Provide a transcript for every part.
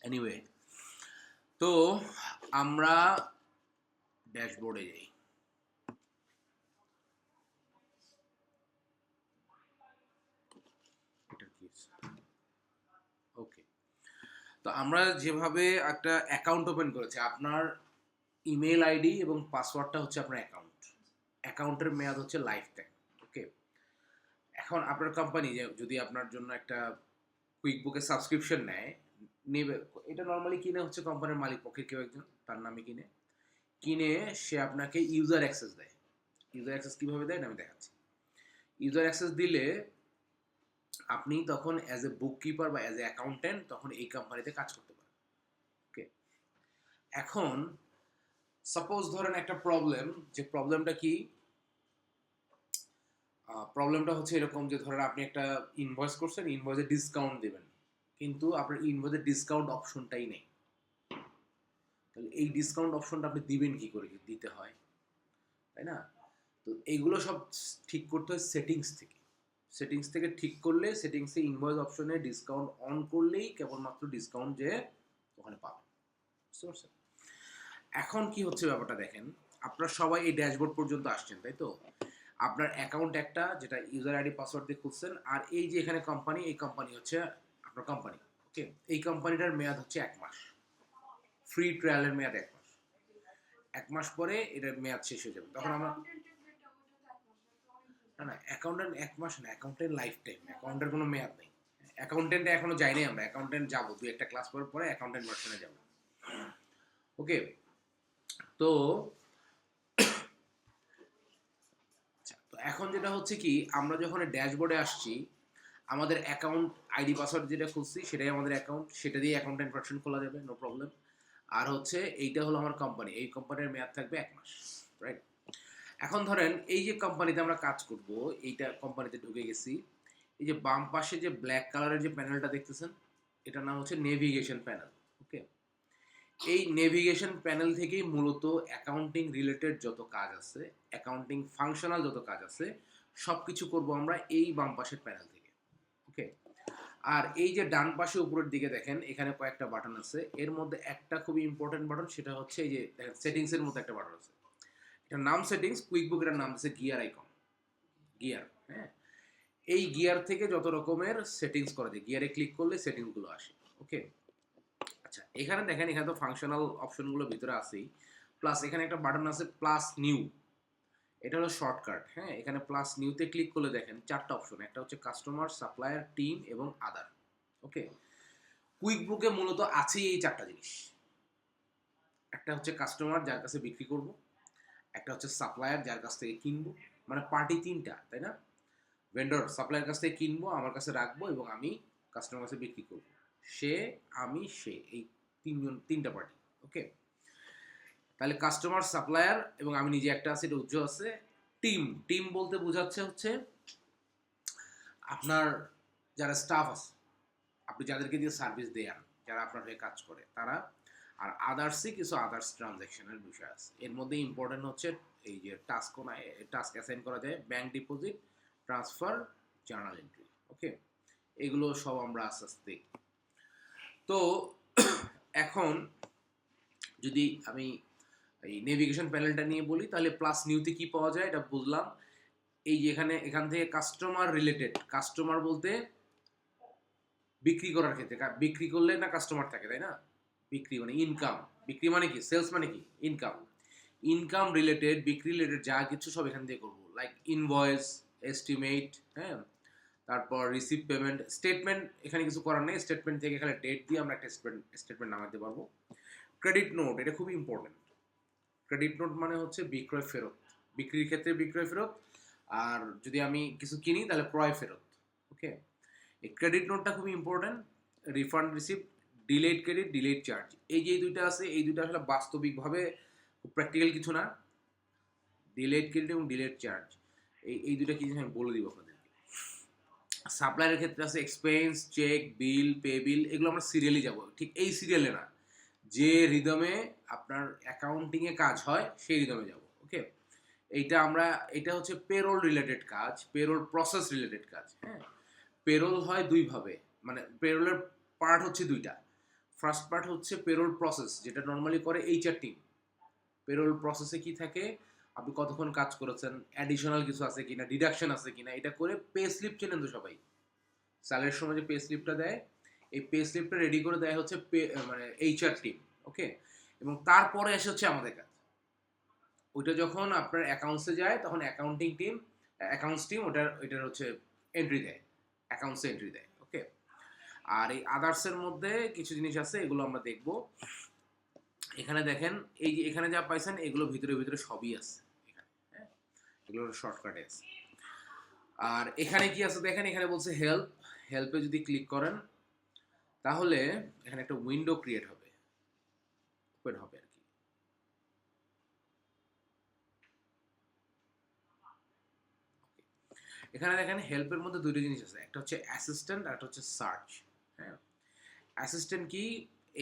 Anyway, তো আমরা ড্যাশবোর্ডে যাই। ওকে, তো আমরা যেভাবে একটা অ্যাকাউন্ট ওপেন করেছি, আপনার ইমেল আইডি এবং পাসওয়ার্ডটা হচ্ছে আপনার অ্যাকাউন্টের মেয়াদ হচ্ছে লাইফ টাইম। ওকে, এখন আপনার কোম্পানি যদি আপনার জন্য একটা কুইক বুকে সাবস্ক্রিপশন নেবে, এটা নর্মালি কিনে হচ্ছে কোম্পানির মালিক পক্ষের কেউ একজন, তার নামে কিনে সে আপনাকে ইউজার অ্যাক্সেস দেয়। ইউজার অ্যাক্সেস কীভাবে দেয় আমি দেখাচ্ছি। ইউজার অ্যাক্সেস দিলে আপনি তখন অ্যাজ এ বুক কিপার বা অ্যাজ এ অ্যাকাউন্টেন্ট তখন এই কোম্পানিতে কাজ করতে পারেন। ওকে, এখন সাপোজ ধরেন একটা প্রবলেম, যে প্রবলেমটা কি, প্রবলেমটা হচ্ছে এরকম যে ধরেন আপনি একটা ইনভয়েস করছেন, ইনভয়েসে ডিসকাউন্ট দেবেন, কিন্তু আপনার ইনভয়েসে ডিসকাউন্ট অপশনটাই নেই। তাহলে এই ডিসকাউন্ট অপশনটা আপনি দিবেন কি করে, দিতে হয়, তাই না? তো এইগুলো সব ঠিক করতে হয় সেটিংস থেকে ঠিক করলে, সেটিংসে ইনভয়েস অপশনে ডিসকাউন্ট অন করলেই কেবলমাত্র ডিসকাউন্ট যে ওখানে পাবেন। বুঝতে পারছেন? এখন কি হচ্ছে ব্যাপারটা দেখেন, আপনারা সবাই এই ড্যাশবোর্ড পর্যন্ত আসছেন, তাই তো? আপনার অ্যাকাউন্ট একটা, যেটা ইউজার আইডি পাসওয়ার্ড দিয়ে খুলছেন, আর এই যে এখানে কোম্পানি, এই কোম্পানি হচ্ছে আপনার কোম্পানি। ওকে, এই কোম্পানিটার মেয়াদ হচ্ছে 1 মাস, ফ্রি ট্রায়ালের মেয়াদ 1 মাস। 1 মাস পরে এটার মেয়াদ শেষ হয়ে যাবে, তখন আমরা না না অ্যাকাউন্টেন্ট 1 মাস না, অ্যাকাউন্টেন্ট লাইফ টাইম, অ্যাকাউন্টের কোনো মেয়াদ নেই। অ্যাকাউন্টেন্টে এখনো যাইনি আমরা, অ্যাকাউন্টেন্ট যাবো, 2-1টা ক্লাস করার পরে অ্যাকাউন্টেন্ট ভার্সনে যাবো। ওকে, তো তো এখন যেটা হচ্ছে কি, আমরা যখন ড্যাশবোর্ডে আসছি, আমাদের অ্যাকাউন্ট আইডি পাসওয়ার্ড যেটা খুলছি সেটাই আমাদের অ্যাকাউন্ট, সেটা দিয়ে অ্যাকাউন্টেন্ট ভার্সন খোলা যাবে, নো প্রবলেম। আর হচ্ছে এইটা হলো আমার কোম্পানি, এই কোম্পানির মেয়াদ থাকবে 1 মাস, রাইট? এখন ধরেন এই যে কোম্পানিতে আমরা কাজ করব, এইটা কোম্পানিতে ঢুকে গেছি, এই যে বাম পাশে যে ব্ল্যাক কালারের যে প্যানেলটা দেখতেছেন, এটার নাম হচ্ছে নেভিগেশন প্যানেল। ওকে, এই নেভিগেশন প্যানেল থেকেই মূলত অ্যাকাউন্টিং রিলেটেড যত কাজ আছে, অ্যাকাউন্টিং ফাংশনাল যত কাজ আছে, সব কিছু করবো আমরা এই বাম পাশের প্যানেল থেকে। ওকে, আর এই যে ডান পাশে উপরের দিকে দেখেন, এখানে কয়েকটা বাটন আছে, এর মধ্যে একটা খুবই ইম্পর্টেন্ট বাটন, সেটা হচ্ছে এই যে দেখেন সেটিংসের মধ্যে একটা বাটন আছে, এটার নাম সেটিংস, কুইক বুক এটার নাম আছে গিয়ার আইকন, গিয়ার। হ্যাঁ, এই গিয়ার থেকে যত রকমের সেটিংস করা যায়, গিয়ারে ক্লিক করলে সেটিংসগুলো আসে। ওকে, আচ্ছা, এখানে দেখেন, এখানে তো ফাংশনাল অপশনগুলো ভিতরে আছেই, প্লাস এখানে একটা বাটন আছে প্লাস নিউ, এটা হলো শর্টকাট। হ্যাঁ, এখানে প্লাস নিউতে ক্লিক করলে দেখেন 4টা অপশন, একটা হচ্ছে কাস্টমার, সাপ্লায়ার, টিম এবং আদার। ওকে, কুইক বুকে মূলত আছেই এই 4টা জিনিস। একটা হচ্ছে কাস্টমার, যার কাছে বিক্রি করব, একটা হচ্ছে সাপ্লায়ার, যার কাছ থেকে কিনবো, মানে পার্টি 3টা, তাই না? ভেন্ডর সাপ্লায়ার কাছ থেকে কিনবো, আমার কাছে রাখবো, এবং আমি কাস্টমার কাছে বিক্রি করবো, সে, আমি, সে, এই 3টা পার্টি। ওকে, তাহলে কাস্টমার, সাপ্লায়ার এবং আমি নিজে একটা আছে, এটা উজ্জ্বল আছে। টিম, টিম বলতে বোঝাচ্ছে হচ্ছে আপনার যারা স্টাফ আছে, আপনি যাদেরকে দিয়ে সার্ভিস দেন, যারা আপনার হয়ে কাজ করে তারা। আর আদার্সই কিছু আদার্স ট্রানজ্যাকশনের বিষয় আছে, এর মধ্যে ইম্পর্টেন্ট হচ্ছে এই যে টাস্ক অ্যাসাইন করা যায়, bank deposit, transfer, journal entry. Okay, এগুলো সব আমরা আস্তে আস্তে দেখি। তো এখন যদি আমি এই নেভিগেশন প্যানেলটা নিয়ে বলি, তাহলে প্লাস নিউতে কি পাওয়া যায় এটা বুঝলাম। এই যে এখান থেকে কাস্টমার রিলেটেড, কাস্টমার বলতে বিক্রি করার ক্ষেত্রে, বিক্রি করলে না কাস্টমার থাকে, তাই না? বিক্রি মানে ইনকাম, বিক্রি মানে কি, সেলস মানে কি, ইনকাম। ইনকাম রিলেটেড, বিক্রি রিলেটেড যা কিছু সব এখান থেকে করবো, লাইক ইনভয়েস, এস্টিমেট, হ্যাঁ, তারপর রিসিভ পেমেন্ট, স্টেটমেন্ট এখানে কিছু করার নেই, স্টেটমেন্ট থেকে এখানে ডেট দিয়ে আমরা একটা স্টেটমেন্ট নামাতে পারবো। ক্রেডিট নোট, এটা খুবই ইম্পর্টেন্ট। ক্রেডিট নোট মানে হচ্ছে বিক্রয় ফেরত, বিক্রির ক্ষেত্রে বিক্রয় ফেরত, আর যদি আমি কিছু কিনি তাহলে ক্রয় ফেরত। ওকে, এই ক্রেডিট নোটটা খুবই important. Refund receipt, delayed credit, delayed charge, এই যে দুইটা আছে, এই দুইটা আসলে বাস্তবিকভাবে প্র্যাকটিক্যাল কিছু না। ডিলেড ক্রেডিট এবং ডিলেড চার্জ, এই দুইটা কি জিনিস আমি বলে দিব আপনাদেরকে। সাপ্লায়ারের ক্ষেত্রে আছে এক্সপেন্স, চেক, বিল, পে বিল, এগুলো আমরা সিরিয়ালি যাব, ঠিক এই সিরিয়ালে না, যে রিদমে আপনার অ্যাকাউন্টিংয়ে কাজ হয় সেই রিদমে যাব। ওকে, এটা হচ্ছে পেরোল রিলেটেড কাজ, পেরোল প্রসেস রিলেটেড কাজ। হ্যাঁ, পেরোল হয় দুইভাবে, মানে পেরোলের পার্ট হচ্ছে দুইটা। ফার্স্ট পার্ট হচ্ছে পেরোল প্রসেস, যেটা নর্মালি করে এইচআর টিম। পেরোল প্রসেসে কি থাকে, আপনি কতক্ষণ কাজ করেছেন, অ্যাডিশনাল কিছু আছে কিনা, ডিডাকশন আছে কিনা, এটা করে পে স্লিপ চেনেন তো সবাই, স্যালারির সময় যে পে স্লিপটা দেয়, এই পে স্লিপটা রেডি করে দেয় হচ্ছে মানে এইচআর টিম। ওকে, এবং তারপরে এসে হচ্ছে আমাদের কাজ। ওইটা যখন আপনার অ্যাকাউন্টসে যায় তখন অ্যাকাউন্টিং টিম, অ্যাকাউন্টস টিম ওইটার হচ্ছে এন্ট্রি দেয়, অ্যাকাউন্টসে এন্ট্রি দেয়। ওকে, আর এই আদার্সের মধ্যে কিছু জিনিস আছে, এগুলো আমরা দেখব। এখানে দেখেন, এই যে এখানে যা পাইছেন এগুলো ভিতরে ভিতরে সবই আছে এখানে, হ্যাঁ, এগুলোর শর্টকাটে আছে। আর এখানে কি আছে দেখেন, এখানে বলছে হেল্প। হেল্পে যদি ক্লিক করেন তাহলে এখানে একটা উইন্ডো ক্রিয়েট হবে, ওপেন হবে আর কি। এখানে দেখেন হেল্পের মধ্যে দুটো জিনিস আছে, একটা হচ্ছে অ্যাসিস্ট্যান্ট আর একটা হচ্ছে সার্চ। হ্যাঁ, অ্যাসিস্ট্যান্ট কি,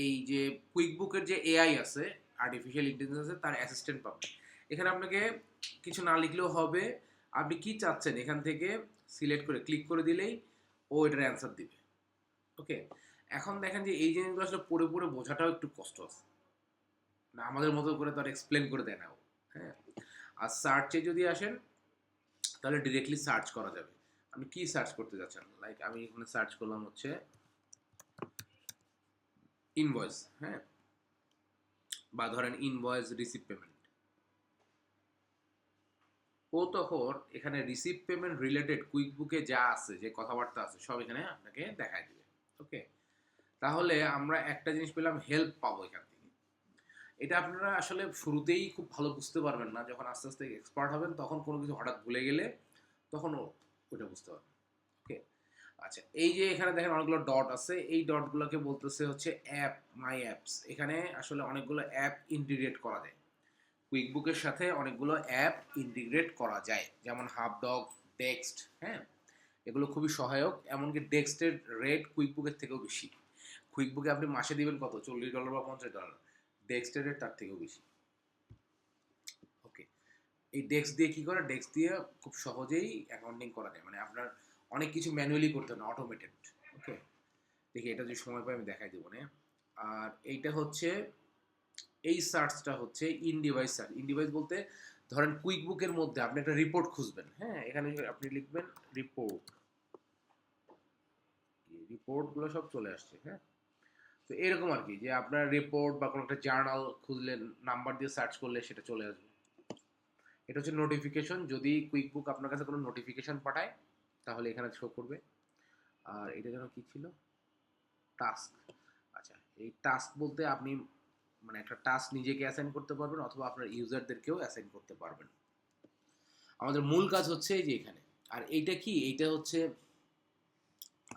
এই যে কুইকবুকের যে এআই আছে, আর্টিফিশিয়াল ইন্টেলিজেন্স আছে, তার অ্যাসিস্ট্যান্ট পাবেন। এখানে আপনাকে কিছু না লিখলেও হবে, আপনি কি চাচ্ছেন এখান থেকে সিলেক্ট করে ক্লিক করে দিলেই ও এটার অ্যান্সার দিবে। ওকে, এখন দেখেন যে এই জিনিসগুলো আসলে পড়ে পড়ে বোঝাটাও একটু কষ্ট আছে, না আমাদের মতো করে তো আর এক্সপ্লেন করে দেয় না ও। হ্যাঁ, আর সার্চে যদি আসেন তাহলে ডিরেক্টলি সার্চ করা যাবে। আপনি কি সার্চ করতে যাচ্ছেন, লাইক আমি এখানে সার্চ করলাম হচ্ছে ইনভয়েস, হ্যাঁ, বা ধরেন ইনভয়েস রিসিভ পেমেন্ট। ও তখন এখানে রিসিভ পেমেন্ট রিলেটেড কুইকবুকে যা আছে, যে কথাবার্তা আছে, সব এখানে আপনাকে দেখায় দিবে। ওকে, তাহলে আমরা একটা জিনিস পেলাম, হেল্প পাবো এখান থেকে। এটা আপনারা আসলে শুরুতেই খুব ভালো বুঝতে পারবেন না, যখন আস্তে আস্তে এক্সপার্ট হবেন তখন কোনো কিছু হঠাৎ ভুলে গেলে তখন ওটা বুঝতে পারবেন। ওকে, আচ্ছা, এই যে এখানে দেখেন অনেকগুলো ডট আছে, এই ডটগুলোকে বলতেছে হচ্ছে অ্যাপ, মাই অ্যাপস। এখানে আসলে অনেকগুলো অ্যাপ ইন্টিগ্রেট করা যায়, কুইকবুকের সাথে অনেকগুলো অ্যাপ ইন্টিগ্রেট করা যায়, যেমন হাবডগ, টেক্সট। হ্যাঁ, এগুলো খুবই সহায়ক, এমনকি টেক্সটের রেট কুইকবুকের থেকেও বেশি। কুইকবুকে আপনি মাসে দিবেন কত, $40 বা $50, টেক্সটের রেট তার থেকেও বেশি। ওকে, এই ডেস্ক দিয়ে কি করে, ডেস্ক দিয়ে খুব সহজেই অ্যাকাউন্টিং করা যায়, মানে আপনার অনেক কিছু ম্যানুয়ালি করতে হবে না, অটোমেটেড। ওকে, দেখি এটা যদি সময় পাই আমি দেখাই দেবো না। আর এইটা হচ্ছে, এই সার্চটা হচ্ছে in device search. In device বলতে ধরেন কুইকবুকের মধ্যে আপনি একটা রিপোর্ট খুঁজবেন, হ্যাঁ, এখানে আপনি লিখবেন রিপোর্ট, রিপোর্টগুলো সব চলে আসছে। হ্যাঁ, তো এরকম আর কি, যে আপনার রিপোর্ট বা কোনো একটা জার্নাল খুঁজলেন, নাম্বার দিয়ে সার্চ করলে সেটা চলে আসবে। এটা হচ্ছে নোটিফিকেশন, যদি কুইকবুক আপনার কাছে কোনো নোটিফিকেশন পাঠায় তাহলে এখানে শো করবে। আর এটা যেন কি ছিল, টাস্ক। আচ্ছা, এই টাস্ক বলতে আপনি মানে একটা টাস্ক নিজেকে অ্যাসাইন করতে পারবেন অথবা আপনার ইউজারদেরকেও অ্যাসাইন করতে পারবেন। আমাদের মূল কাজ হচ্ছে এই যে এখানে। আর এইটা কি, এইটা হচ্ছে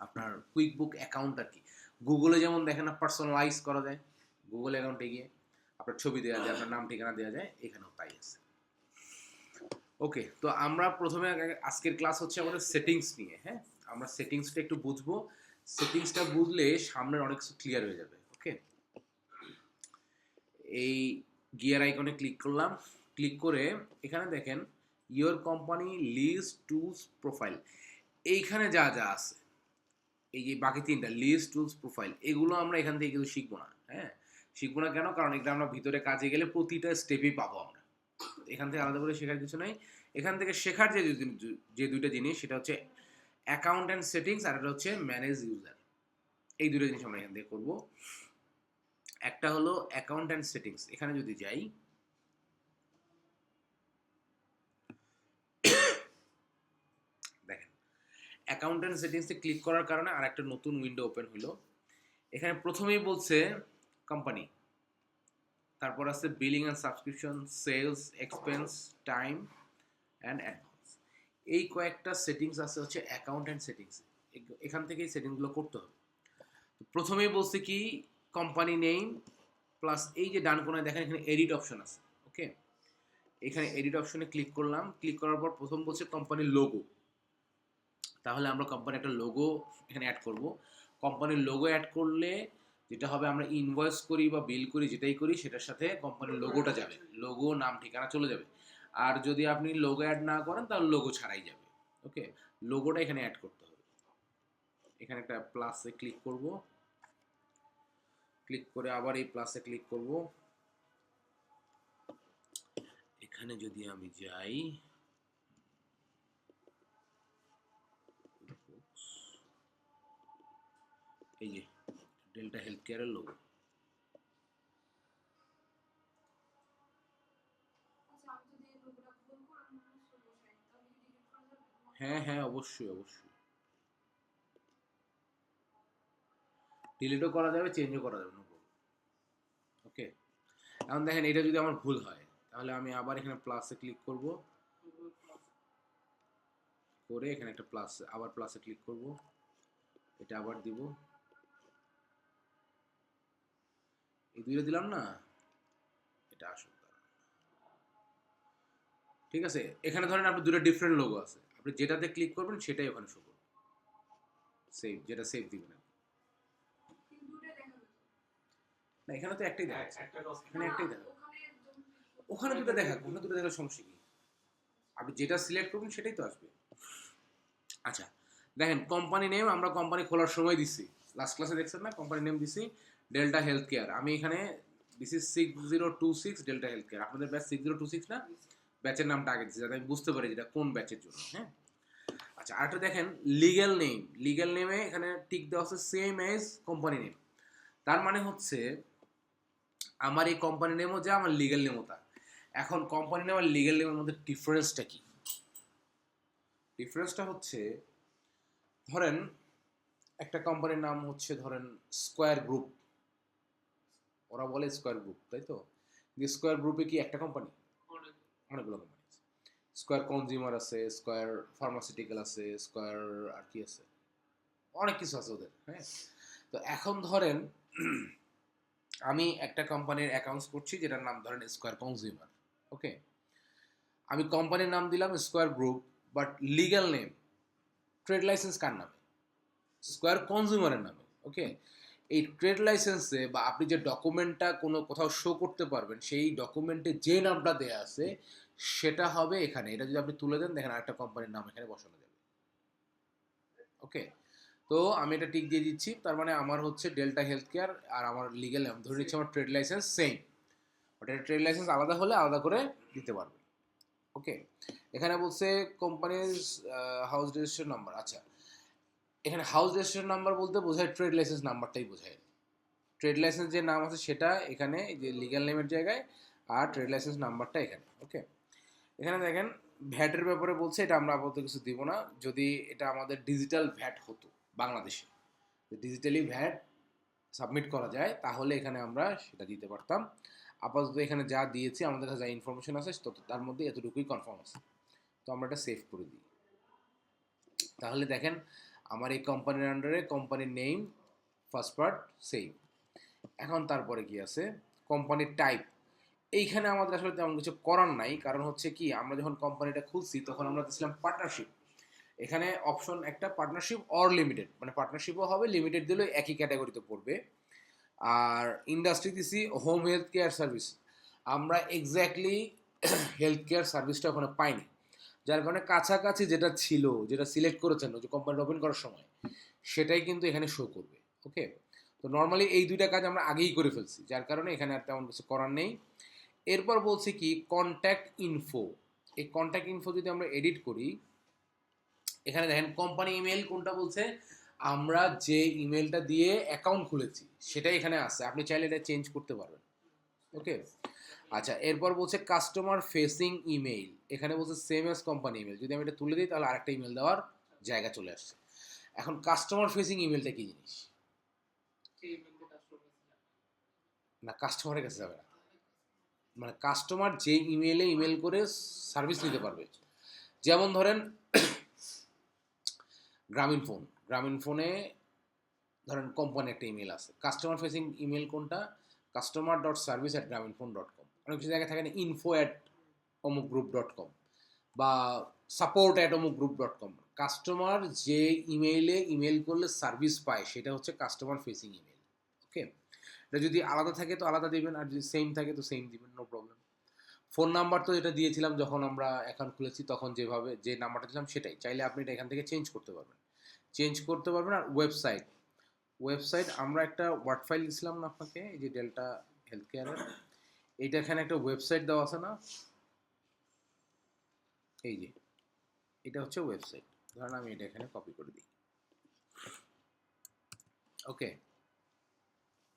আপনার কুইকবুক অ্যাকাউন্ট আর কি। গুগলে যেমন দেখেন না পার্সোনালাইজ করা যায়, গুগল অ্যাকাউন্টে গিয়ে আপনার ছবি দেওয়া যায়, আপনার নাম ঠিকানা দেওয়া যায়, এখানেও তাই আছে। ওকে, তো আমরা প্রথমে আজকের ক্লাস হচ্ছে আমাদের সেটিংস নিয়ে। হ্যাঁ, আমরা সেটিংসটা একটু বুঝবো, সেটিংসটা বুঝলে সামনের অনেক কিছু ক্লিয়ার হয়ে যাবে। ওকে, এই গিয়ার আইকনে ক্লিক করলাম, ক্লিক করে এখানে দেখেন your company list tools profile, এইখানে যা যা আছে, এই যে বাকি তিনটা লিস্ট টুলস প্রোফাইল, এগুলো আমরা এখান থেকে কিন্তু শিখবো না। হ্যাঁ, শিখবো না কেন, কারণ এটা আমরা ভিতরে কাজে গেলে প্রতিটা স্টেপই পাবো আমরা, এখান থেকে আলাদা করে শেখার কিছু নাই। এখান থেকে শেখার যে দুইটা জিনিস, সেটা হচ্ছে অ্যাকাউন্ট অ্যান্ড সেটিংস, আর এটা হচ্ছে ম্যানেজ ইউজার। এই দুটো জিনিস আমরা এখান থেকে করবো। একটা হলো অ্যাকাউন্ট অ্যান্ড সেটিংস, এখানে যদি যাই, দেখেন অ্যাকাউন্ট অ্যান্ড সেটিংসে ক্লিক করার কারণে আর একটা নতুন উইন্ডো ওপেন হলো। এখানে প্রথমেই বলছে কোম্পানি, তারপর আছে billing and subscription, sales, expense, time and advance. এই কয়েকটা সেটিংস আছে হচ্ছে অ্যাকাউন্ট অ্যান্ড সেটিংস, এখান থেকেই সেটিংসগুলো করতে হবে। প্রথমেই বলছে কি, কোম্পানি নেম প্লাস এই যে ডান কোনায় দেখেন এখানে এডিট অপশন আছে। ওকে, এখানে এডিট অপশনে ক্লিক করলাম, ক্লিক করার পর প্রথম বলছে কোম্পানির লোগো, তাহলে আমরা কোম্পানির একটা লোগো এখানে অ্যাড করব। কোম্পানির লোগো অ্যাড করলে যেটা হবে, আমরা ইনভয়েস করি বা বিল করি, যেটাই করি সেটার সাথে কোম্পানির লোগোটা যাবে, লোগো, নাম, ঠিকানা চলে যাবে। আর যদি আপনি লোগো অ্যাড না করেন তাহলে লোগো ছাড়াই যাবে। ওকে, লোগোটা এখানে অ্যাড করতে হবে। এখানে একটা প্লাসে ক্লিক করব, ক্লিক করে আবার এই প্লাসে ক্লিক করব। এখানে যদি আমি যাই, এই যে ডেল্টা হেলথ কেয়ারের লোগো। হ্যাঁ হ্যাঁ, অবশ্যই অবশ্যই ডিলিটও করা যাবে, চেঞ্জও করা যাবে, ওকে। এখন দেখেন এটা যদি আমার ভুল হয় তাহলে আমি আবার এখানে প্লাসে ক্লিক করব, করে এখানে একটা প্লাস, আবার প্লাসে ক্লিক করব, এটা আবার দিব, এই দুইটা দিলাম না, এটা আসল। ঠিক আছে, এখানে ধরেন আপনি দুটো ডিফারেন্ট লোগো আছে, আপনি যেটাতে ক্লিক করবেন সেটাই ওখানে শো করবে, সেভ, যেটা সেভ দিবেন। না এখানে তো একটাই দেখাচ্ছে, এখানে একটাই দেখা, ওখানে দুটো দেখা, ওখানে দুটো দেখার সমস্যা কি? আপনি যেটা সিলেক্ট করবেন সেটাই তো আসবে। আচ্ছা দেখেন কোম্পানি নেম আমরা কোম্পানি খোলার সময় দিচ্ছি, লাস্ট ক্লাসে দেখছেন না, কোম্পানি নেম দিছি ডেল্টা হেলথ কেয়ার। আমি এখানে দিছি 6026 ডেল্টা হেলথ কেয়ার। আপনাদের ব্যাচ 6026 না, ব্যাচের নামটা আগে দিচ্ছি যাতে আমি বুঝতে পারি যেটা কোন ব্যাচের জন্য। হ্যাঁ আচ্ছা, আরেকটা দেখেন লিগ্যাল নেম, লিগ্যাল নেমে এখানে টিক দেওয়া হচ্ছে সেম এজ কোম্পানি নেম। তার মানে হচ্ছে আমার এই কোম্পানি নেমও যা, আমার লিগ্যাল নেমও তা। এখন কোম্পানি নেম আর লিগ্যাল নেমের মধ্যে ডিফারেন্সটা কি? ডিফারেন্সটা হচ্ছে ধরেন একটা কোম্পানির নাম হচ্ছে ধরেন স্কোয়ার গ্রুপ, ওরা বলে স্কোয়ার গ্রুপ, তাই তো? স্কোয়ার গ্রুপে কি একটা কোম্পানি? অনেকগুলো কোম্পানি আছে। স্কোয়ার কনজিউমার আছে, স্কোয়ার ফার্মাসিউটিক্যাল আছে, স্কোয়ার আর কি আছে, অনেক কিছু আছে ওদের। হ্যাঁ, তো এখন ধরেন আমি একটা কোম্পানির অ্যাকাউন্টস করছি যেটার নাম ধরেন স্কোয়ার কনজিউমার, ওকে। আমি কোম্পানির নাম দিলাম Square Group, but legal name, trade licence কার নামে? স্কোয়ার কনজিউমারের নামে, ওকে। এই ট্রেড লাইসেন্সে বা আপনি যে ডকুমেন্টটা কোনো কোথাও শো করতে পারবেন সেই ডকুমেন্টে যে নামটা দেয়া আছে সেটা হবে এখানে। এটা যদি আপনি তুলে দেন দেখেন আরেকটা কোম্পানির নাম এখানে বসানো যাবে, ওকে। তো আমি এটা টিক দিয়ে দিচ্ছি, তার মানে আমার হচ্ছে ডেল্টা হেলথ কেয়ার আর আমার লিগ্যাল নেম ধরে নিচ্ছি আমার ট্রেড লাইসেন্স সেম, ওটা ট্রেড লাইসেন্স আলাদা হলে আলাদা করে দিতে পারবে, ওকে। এখানে বলছে কোম্পানির হাউস রেজিস্ট্রেশন নাম্বার। আচ্ছা, এখানে হাউস রেজিস্ট্রেশন নাম্বার বলতে বোঝায় ট্রেড লাইসেন্স নাম্বারটাই বোঝায়। ট্রেড লাইসেন্স যে নাম আছে সেটা এখানে এই যে লিগ্যাল নেমের জায়গায়, আর ট্রেড লাইসেন্স নাম্বারটা এখানে, ওকে। এখানে দেখেন ভ্যাটের ব্যাপারে বলছে, এটা আমরা আপাতত কিছু দিব না। যদি এটা আমাদের ডিজিটাল ভ্যাট হতো বাংলাদেশে, ডিজিটালি ভ্যাট সাবমিট করা যায় তাহলে এখানে আমরা সেটা দিতে পারতাম। আপাতত এখানে যা দিয়েছি আমাদের কাছে যা ইনফরমেশন আছে তার মধ্যে এতটুকুই কনফার্ম আছে, তো আমরা এটা সেভ করে দিই। তাহলে দেখেন আমার এই কোম্পানির আন্ডারে কোম্পানির নেম ফার্স্ট পার্ট সেভ। এখন তারপরে কি আছে, কোম্পানির টাইপ। এইখানে আমাদের আসলে তেমন কিছু করার নাই, কারণ হচ্ছে কি আমরা যখন কোম্পানিটা খুলছি তখন আমরা দিয়েছিলাম পার্টনারশিপ। এখানে অপশন একটা পার্টনারশিপ অর লিমিটেড, মানে পার্টনারশিপও হবে, লিমিটেড দিলেও একই ক্যাটাগরিতে পড়বে। আর ইন্ডাস্ট্রি দিছি হোম হেলথ কেয়ার সার্ভিস। আমরা এক্স্যাক্টলি হেলথ কেয়ার সার্ভিসটা ওখানে পাইনি, যার কারণে কাছাকাছি যেটা ছিল, যেটা সিলেক্ট করেছেন যে কোম্পানিটা ওপেন করার সময়, সেটাই কিন্তু এখানে শো করবে, ওকে। তো নর্মালি এই দুইটা কাজ আমরা আগেই করে ফেলছি, যার কারণে এখানে আর তেমন কিছু করার নেই। এরপর বলছি কি কন্ট্যাক্ট ইনফো। এই কন্ট্যাক্ট ইনফো যদি আমরা এডিট করি, এখানে দেখেন কোম্পানি ইমেল কোনটা বলছে, আমরা যে ইমেলটা দিয়ে অ্যাকাউন্ট খুলেছি সেটাই এখানে আছে, আপনি চাইলে এটা চেঞ্জ করতে পারবেন, ওকে। আচ্ছা, এরপর বলছে কাস্টমার ফেসিং ইমেইল, এখানে বলছে সেম এস কোম্পানি ইমেল। যদি আমি এটা তুলে দিই তাহলে আরেকটা ইমেল দেওয়ার জায়গা চলে আসছে। এখন কাস্টমার ফেসিং ইমেলটা কি জিনিস? না, কাস্টমারের কাছে যাবে না, মানে কাস্টমার যে ইমেলে ইমেল করে সার্ভিস নিতে পারবে। যেমন ধরেন গ্রামীণ ফোন, গ্রামীণ ফোনে ধরেন কোম্পানি একটা ইমেল আছে, কাস্টমার ফেসিং ইমেল কোনটা? customer.service@graminphone.com। অনেক কিছু জায়গায় থাকে না info@omukgroup.com বা support@omukgroup.com। কাস্টমার যে ইমেইলে ইমেল করলে সার্ভিস পায় সেটা হচ্ছে কাস্টমার ফেসিং ইমেল, ওকে। এটা যদি আলাদা থাকে তো আলাদা দিবেন, আর যদি সেম থাকে তো সেম দিবেন, নো প্রবলেম। ফোন নাম্বার তো এটা দিয়েছিলাম যখন আমরা অ্যাকাউন্ট খুলেছি, তখন যেভাবে যে নাম্বারটা দিলাম সেটাই, চাইলে আপনি এটা এখান থেকে চেঞ্জ করতে পারবেন। আর ওয়েবসাইট, ওয়েবসাইট আমরা একটা ওয়ার্ড ফাইল দিছিলাম না আপনাকে, এই যে ডেল্টা হেলথ কেয়ারের, এইটা এখানে একটা ওয়েবসাইট দেওয়া আছে না, এই যে এটা হচ্ছে ওয়েবসাইট। ধরেন আমি এটা এখানে কপি করে দিই। ওকে,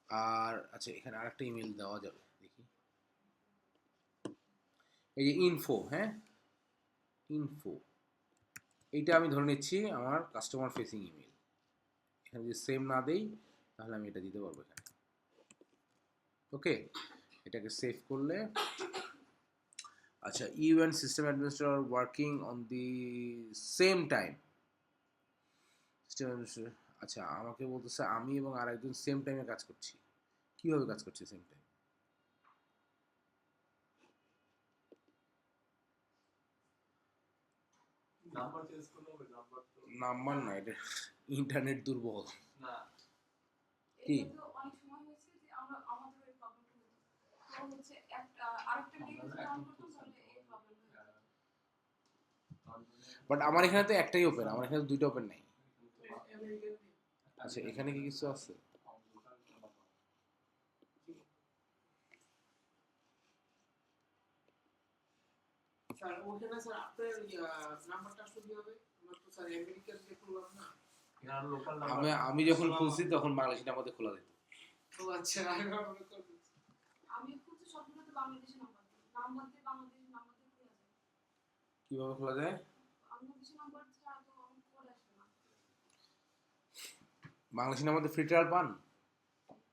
আর আচ্ছা এখানে আরেকটা ইমেল দেওয়া যাবে, দেখি, এই যে ইনফো, হ্যাঁ ইনফো, এইটা আমি ধরে নিচ্ছি আমার কাস্টমার ফেসিং ইমেল। এখানে যদি সেম না দেই তাহলে আমি এটা দিতে পারবো এখানে। ওকে, এটাকে সেভ করলে, আচ্ছা you and system administrator working on the same time, system administrator, আচ্ছা আমাকে বলতেছে আমি এবং আরেকজন সেম টাইমে কাজ করছি। কিভাবে কাজ করছি সেম টাইম? নাম্বার চেঞ্জ করলে হবে, নাম্বার তো নাম্বার না, এটা ইন্টারনেট দুর্বল। না, কি এটা তো অনেক সময় হয়েছে যে আমরা আমাদের এই প্রবলেমটা হতো, তো হচ্ছে একটা আরেকটা লিঙ্ক যদি অন করতাম তাহলে এই প্রবলেম হতো। বাট আমার এখানে তো একটাই ওপেন, আমার এখানে দুইটা ওপেন নাই। আচ্ছা এখানে কি কিছু আছে? স্যার ওখানে স্যার আপনার নাম্বারটা আসলে কি হবে? আমার তো স্যার আমেরিকার যে করলাম না। এখানে লোকাল আমি নাম্বার, আমি যখন খুলছি তখন বাংলাদেশি নাম্বার খোলা যেত। ও আচ্ছা, আমি ভাবলাম করতেছি। আমি খুঁজছি সবগুলোতে বাংলাদেশি নাম্বার দিই, নাম্বার দিয়ে বাংলাদেশি নাম্বার দিয়ে খোলা যায়। কিভাবে খোলা যায়? বাংলাদেশি নাম্বার ছাড়া তো আমি খোলা আসবে না। বাংলাদেশি নাম্বার ফ্রি ট্রায়াল পান?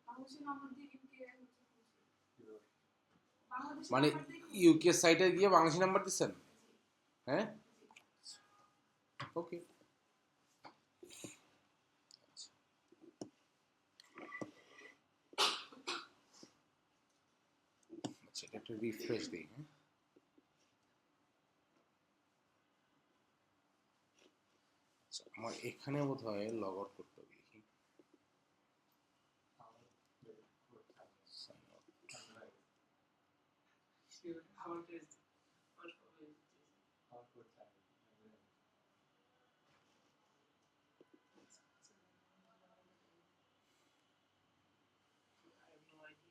বাংলাদেশি নাম্বার দিয়ে ইউকে হচ্ছে খুঁজছি। বাংলাদেশি মানে নাম্বার দিয়ে খুঁজছি। ইউকে সাইটে গিয়ে বাংলাদেশি নাম্বার দিচ্ছেন? হ্যাঁ, ওকে। আচ্ছা এটা একটু রিফ্রেশ দিই, হ্যাঁ। আচ্ছা, আমার এখানে বোধহয় লগ আউট করতে হবে, দেখি। Sign out. আমার টেস্ট আমার সবাই I have no idea.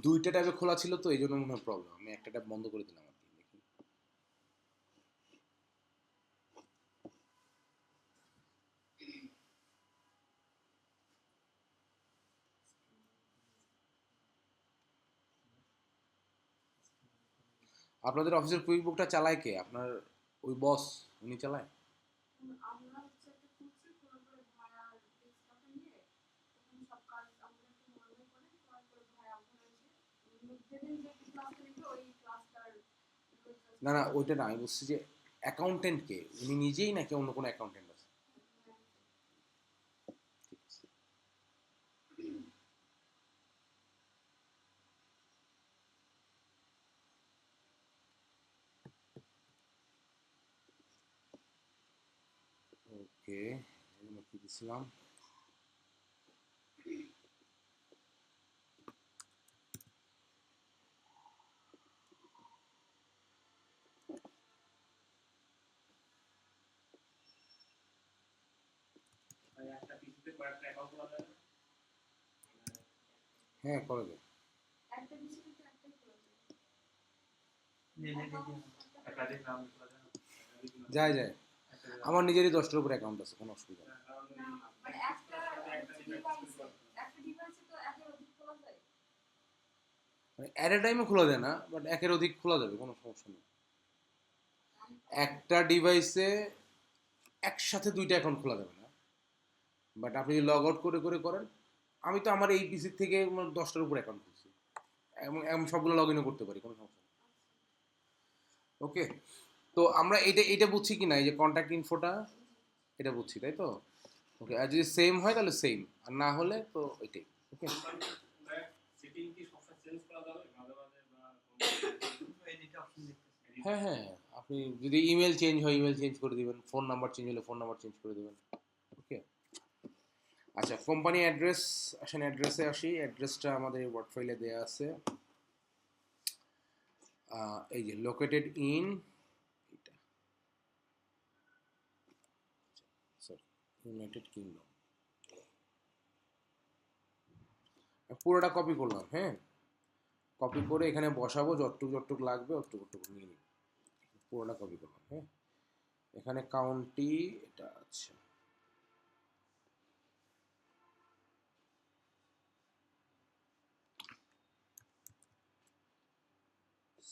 দুইটা ট্যাবে খোলা ছিল তো এই জন্য মনে হয় প্রবলেম, আমি একটা ট্যাব বন্ধ করে দিলাম আর কি, দেখি। আপনাদের অফিসের কুইক বুকটা চালায় কে? আপনার ওই বস উনি চালায়? আমরা হচ্ছে একটা খুঁজছি, খোলার পরে ভাড়া ডেস্কটপে নিয়ে তখন সব কাজ আমাদের একটু মনে করে করার পরে ভাড়া ওখানে এসে যেদিন যে ক্লাসটা নিবে ওই ক্লাসটার না না ওইটা না, আমি বলছি যে অ্যাকাউন্টেন্ট কে, উনি নিজেই নাকি অন্য কোনো অ্যাকাউন্টেন্ট আছে? ঠিক আছে। ওকে, এখানে কি দিছিলাম? ভাই একটা পিসিতে কয়েকটা অ্যাকাউন্ট খোলা যায় না? হ্যাঁ করে দেয়। একটা বিষয় তো একটাই খোলা যায়। একাধিক নাম খোলা যায় না? একাধিক নাম। যায় যায়, আমার নিজেরই 10টার উপরে অ্যাকাউন্ট আছে, কোনো অসুবিধা নেই। কারণ না, মানে একটা ডিভাইসে তো একের অধিক খোলা যায়। মানে অ্যাট এ টাইমে খোলা যায় না, বাট একের অধিক খোলা যাবে, কোনো সমস্যা নেই। একটা ডিভাইসে একসাথে দুইটা অ্যাকাউন্ট খোলা যাবে না, বাট আপনি লগ আউট করে করে করেন। আমি তো আমার এই পিসি থেকে 10টার উপর অ্যাকাউন্ট খুলছি, এবং সবগুলো লগ ইনও করতে পারি, কোনো সমস্যা নেই। ওকে, তো আমরা এইটা বুঝছি কি না, এই যে কন্ট্যাক্ট ইনফোটা, এটা বুঝছি তাই তো? ওকে, আর যদি সেম হয় তাহলে সেম, আর না হলে তো এটাই। ওকে, সেটিং কি সবসময় চেঞ্জ করা যাবে মাঝে মাঝে, বা হ্যাঁ হ্যাঁ, আপনি যদি ইমেল চেঞ্জ হয় ইমেল চেঞ্জ করে দিবেন, ফোন নাম্বার চেঞ্জ হলে ফোন নাম্বার চেঞ্জ করে দেবেন। ওকে, আচ্ছা কোম্পানি অ্যাড্রেস, আসেন অ্যাড্রেসে আসি। অ্যাড্রেসটা আমাদের ওয়ার্ড ফাইলে দেওয়া আছে। এই যে লোকেটেড ইন, এটা সরি, ইউনাইটেড কিংডম। পুরোটা কপি করলাম, হ্যাঁ কপি করে এখানে বসাবো, যতটুক যতটুক লাগবে অতটুক নিয়ে নিব। পুরোটা কপি করলাম, হ্যাঁ এখানে কাউন্টি এটা আছে,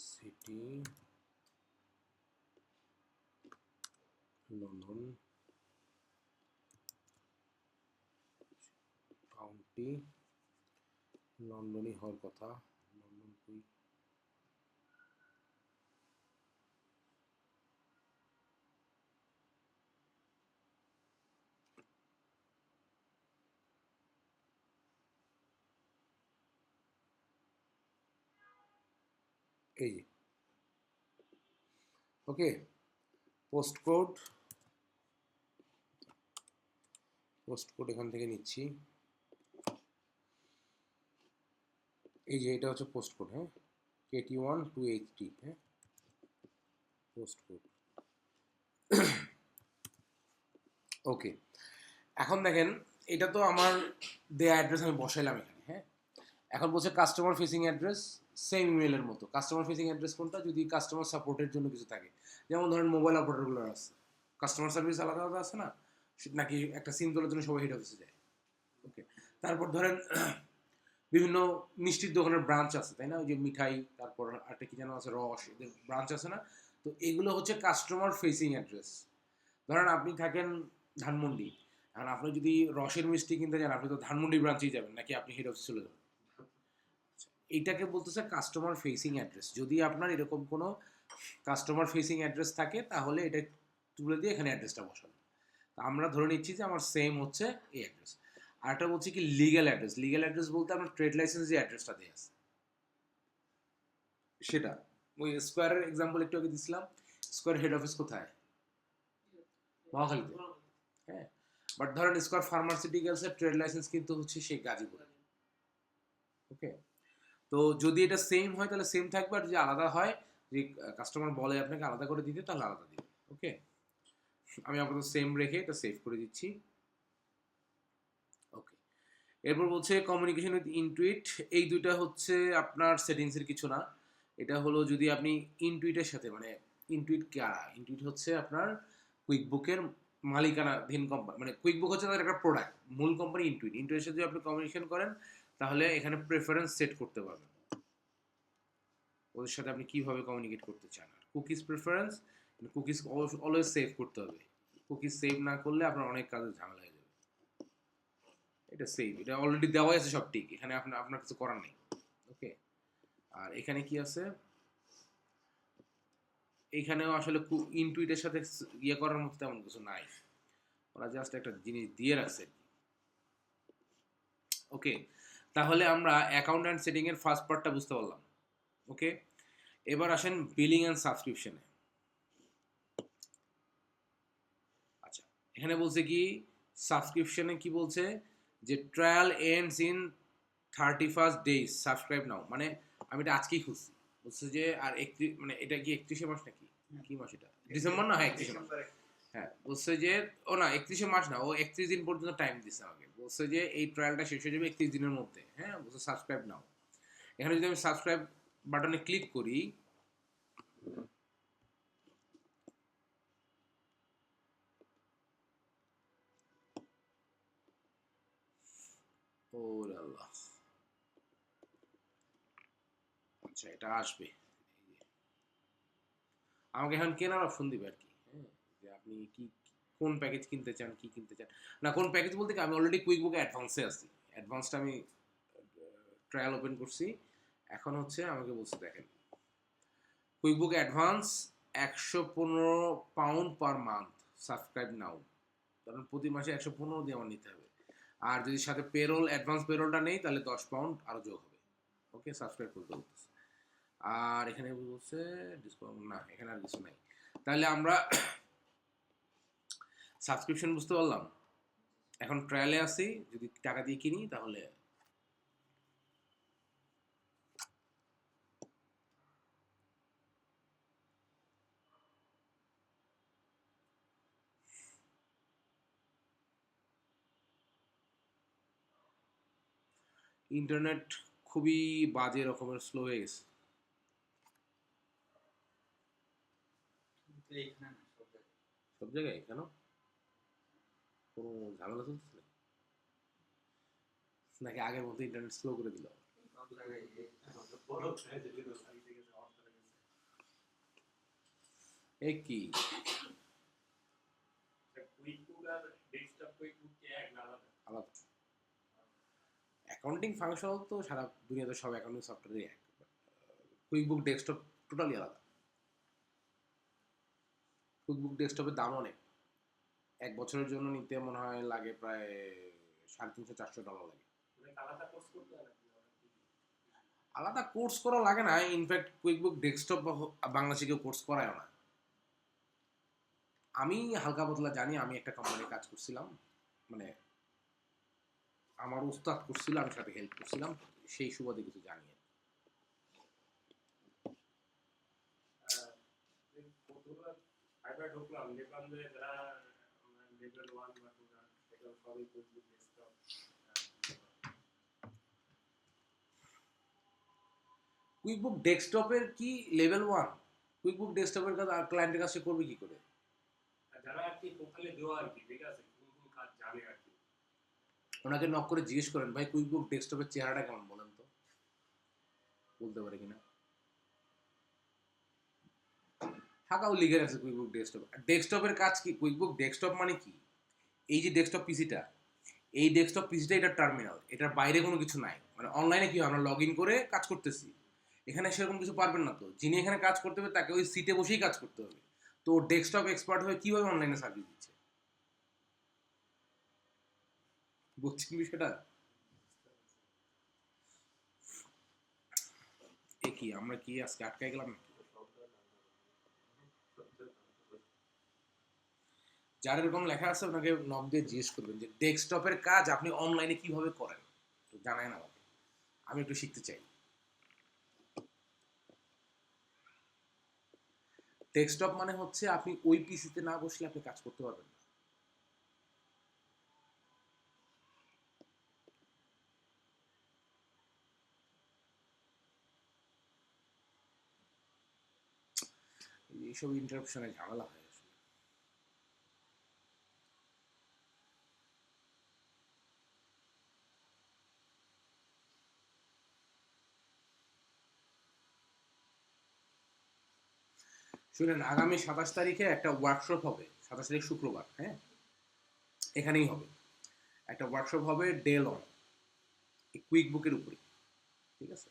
সিটি লন্ডন, কাউন্টি লন্ডনই হওয়ার কথা, লন্ডন কই, এই যে ওকে। পোস্ট কোড, পোস্ট কোড এখান থেকে নিচ্ছি, এই যে এটা হচ্ছে পোস্ট কোড, হ্যাঁ KT1 2HT, হ্যাঁ পোস্ট কোড। ওকে, এখন দেখেন এটা তো আমার দেয়া অ্যাড্রেস আমি বসাইলাম এখানে, হ্যাঁ এখন বলছে কাস্টমার ফেসিং অ্যাড্রেস, সেম ইমেলের মতো। কাস্টমার ফেসিং অ্যাড্রেস কোনটা, যদি কাস্টমার সাপোর্টের জন্য কিছু থাকে, যেমন ধরেন মোবাইল অপারেটরগুলো আছে, কাস্টমার সার্ভিস আলাদা আলাদা আছে না, নাকি একটা সিম তোলার জন্য সবাই হেড অফিসে যায়। ওকে, তারপর ধরেন বিভিন্ন মিষ্টির দোকানের ব্রাঞ্চ আছে তাই না, ওই যে মিঠাই, তারপর একটা কি যেন আছে রস, এদের ব্রাঞ্চ আছে না, তো এগুলো হচ্ছে কাস্টমার ফেসিং অ্যাড্রেস। ধরেন আপনি থাকেন ধানমন্ডি, এখন আপনি যদি রসের মিষ্টি কিনতে যান, আপনি তো ধানমন্ডি ব্রাঞ্চেই যাবেন, নাকি আপনি হেড অফিস চলে যাবেন। এইটাকে বলতেছে কাস্টমার ফেসিং অ্যাড্রেস। যদি আপনার এরকম কোনো কাস্টমার ফেসিং অ্যাড্রেস থাকে তাহলে এটা তুলে দিয়ে এখানে অ্যাড্রেসটা বসাবেন। তো আমরা ধরে নিচ্ছি যে আমার সেম হচ্ছে এই অ্যাড্রেস। আর একটা বলছি কি লিগ্যাল অ্যাড্রেস। লিগ্যাল অ্যাড্রেস বলতে আমার ট্রেড লাইসেন্স যে অ্যাড্রেসটা দেওয়া আছে সেটা, ওই স্কোয়ারের এক্সাম্পল একটু আগে দিছিলাম, স্কোয়ার হেড অফিস কোথায়, মহাখালীতে, হ্যাঁ বাট ধরেন স্কোয়ার ফার্মাসিউটিক্যালসের ট্রেড লাইসেন্স কিন্তু হচ্ছে সেই গাজীপুরে। ওকে, তো যদি এটা সেম হয় তাহলে সেম থাকবে, আর যদি আলাদা হয়, যদি কাস্টমার বলে আপনাকে আলাদা করে দিতে তাহলে আলাদা দিবে। ওকে, আমি আপাতত সেম রেখে এটা সেভ করে দিচ্ছি। ওকে, এরপর বলছে কমিউনিকেশন উইথ ইনটুইট। এই দুইটা হচ্ছে আপনার সেটিংসের কিছু না, এটা হলো যদি আপনি ইনটুইটের সাথে, মানে ইনটুইট কারা, ইনটুইট হচ্ছে আপনার কুইকবুকের মালিকানাধীন কোম্পানি, মানে কুইকবুক হচ্ছে তাদের একটা প্রোডাক্ট, মূল কোম্পানি ইনটুইট। ইনটুইটের সাথে যদি আপনি কমিউনিকেশন করেন তাহলে এখানে প্রেফারেন্স সেট করতে পারবেন, ওদের সাথে আপনি কিভাবে কমিউনিকেট করতে চান। আর cookies preference, cookies always save করতে হবে, কুকিজ সেভ না করলে আপনার অনেক কাজে ঝামেলা হয়ে যাবে। এটা সেভ, এটা অলরেডি দেওয়াই আছে সব ঠিক, এখানে আপনার আপনার কিছু করার নেই। ওকে, আর এখানে কি আছে, এইখানেও আসলে ইনটুইটের সাথে ইয়ে করার মতো তেমন কিছু নাই, ওরা জাস্ট একটা জিনিস দিয়ে রাখছে। ওকে, তাহলে আমরা অ্যাকাউন্ট অ্যান্ড সেটিং এর ফার্স্ট পার্টটা বুঝতে পারলাম। ওকে, এবার আসেন বিলিং অ্যান্ড সাবস্ক্রিপশনে। আচ্ছা, এখানে বলছে কি সাবস্ক্রিপশনে কি বলছে যে trial ends in 31 days, subscribe now, মানে আমি এটা আজকেই খুঁজছি, বলছে যে আর 31, মানে এটা কি 31শে মাস নাকি কি মাস, এটা ডিসেম্বর না, হ্যাঁ 31শে মাস, হ্যাঁ বলছে যে ও না 31শে মাস না, ও 31 দিন পর্যন্ত টাইম দিচ্ছে আমাকে, বলছে যে এই ট্রায়ালটা শেষ হয়ে যাবে 31 দিনের মধ্যে, হ্যাঁ বলছে সাবস্ক্রাইব নাও। এখানে যদি আমি সাবস্ক্রাইব বাটনে ক্লিক করি, ওরে আল্লাহ, আচ্ছা এটা আসবে, আমাকে এখন কেনার অপশন দিবে আর কি, হ্যাঁ যে আপনি কি কোন প্যাকেজ কিনতে চান, কি কিনতে চান, না কোন প্যাকেজ বলতে কি আমি অলরেডি কুইকবুকে অ্যাডভান্সে আছি, অ্যাডভান্সটা আমি ট্রায়াল ওপেন করছি, এখন হচ্ছে আমাকে বলছে দেখেন QuickBook advance 115 pound per month, subscribe now, কারণ প্রতি মাসে 115 দিয়ে আমার নিতে হবে, আর যদি সাথে পেরোল অ্যাডভান্স পেরোলটা নেই তাহলে 10 পাউন্ড আরও যোগ হবে। ওকে, সাবস্ক্রাইব করতে বলতেছে। আর এখানে বলছে ডিসকাউন্ট না, এখানে আর কিছু নাই। তাহলে আমরা সাবস্ক্রিপশন বুঝতে পারলাম। এখন ট্রায়ালে আছি, যদি টাকা দিয়ে কিনি তাহলে ইন্টারনেট খুবই বাজে রকমের স্লো হয়ে গেছে। সব জায়গায় কেন কোনো ঝামেলা চলতেছে নাকি আগের মতো ইন্টারনেট স্লো করে দিল? বড় ট্র্যাজেডি তো সাইড থেকে অন করে গেছে। এ কি কুইকবুক আর ডেস্কটপ কুইকবুক কি এক না আলাদা? আলাদা অ্যাকাউন্টিং ফাংশন তো সারা দুনিয়াতে সব অ্যাকাউন্টিং সফটওয়্যারই এক। কুইকবুক ডেস্কটপ টোটালি আলাদা। কুইকবুক ডেস্কটপের দাম অনেক, এক বছরের জন্য নিতে মনে হয় লাগে প্রায় $350-400 লাগে। মানে আলাদা কোর্স করতে হয় নাকি? আলাদা কোর্স করা লাগে না, ইনফ্যাক্ট কুইকবুক ডেস্কটপ বাংলাদেশে কেউ কোর্স করায়ও না। আমি হালকা পাতলা জানি, আমি একটা কোম্পানি কাজ করছিলাম, মানে আমার উস্তাদ করছিল, আমি সাথে হেল্প করছিলাম, সেই সুবাদে কিছু জানি। কতগুলো ফাইবার ঢুকলাম, দেখলাম যে যারা লেভেল 1 বা 2 সেগুলো সবই কুইকবুক ডেস্কটপ। কুইকবুক ডেস্কটপের কি লেভেল 1? কুইকবুক ডেস্কটপের কাজ আর ক্লায়েন্টের কাছে করবে কি করে? যারা আর কি প্রোফাইলে দেওয়া আর কি, ঠিক আছে, কোন কোন কাজ জানে আর কি। ওনাকে নক করে জিজ্ঞেস করেন, ভাই কুইকবুক ডেস্কটপের চেহারাটা কেমন বলেন তো, বলতে পারে কিনা। হাকাও লিখে রাখছে কুইকবুক ডেস্কটপ। ডেস্কটপের কাজ কি? কুইকবুক ডেস্কটপ মানে কি? এই যে ডেস্কটপ পিসিটা, এই ডেস্কটপ পিসিটা এটা টার্মিনাল, এটার বাইরে কোনো কিছু নাই। মানে অনলাইনে কি আমরা লগ ইন করে কাজ করতেছি, এখানে সেরকম কিছু পারবেন না। তো যিনি এখানে কাজ করতে হবে তাকে ওই সিটে বসেই কাজ করতে হবে। তো ডেস্কটপ এক্সপার্ট হয়ে কিভাবে অনলাইনে সার্ভিস দিচ্ছে, বুঝছেন বিষয়টা? এ কি আমরা কি আজকে আটকায় গেলাম নাকি? যার এরকম লেখা আছে ওনাকে নক দিয়ে জিজ্ঞেস করবেন যে ডেস্কটপের কাজ আপনি অনলাইনে কিভাবে করেন, তো জানায় না আমাকে, আমি একটু শিখতে চাই। ডেস্কটপ মানে হচ্ছে আপনি ওই পিসিতে না বসলে আপনি কাজ করতে পারবেন না। এইসব ইন্টারাপশনে ঝামেলা হয় আসলে। শুনেন, আগামী 27 তারিখে একটা ওয়ার্কশপ হবে, 27 তারিখ শুক্রবার, হ্যাঁ, এখানেই হবে। একটা ওয়ার্কশপ হবে ডে লং, কুইক বুকের উপরে, ঠিক আছে?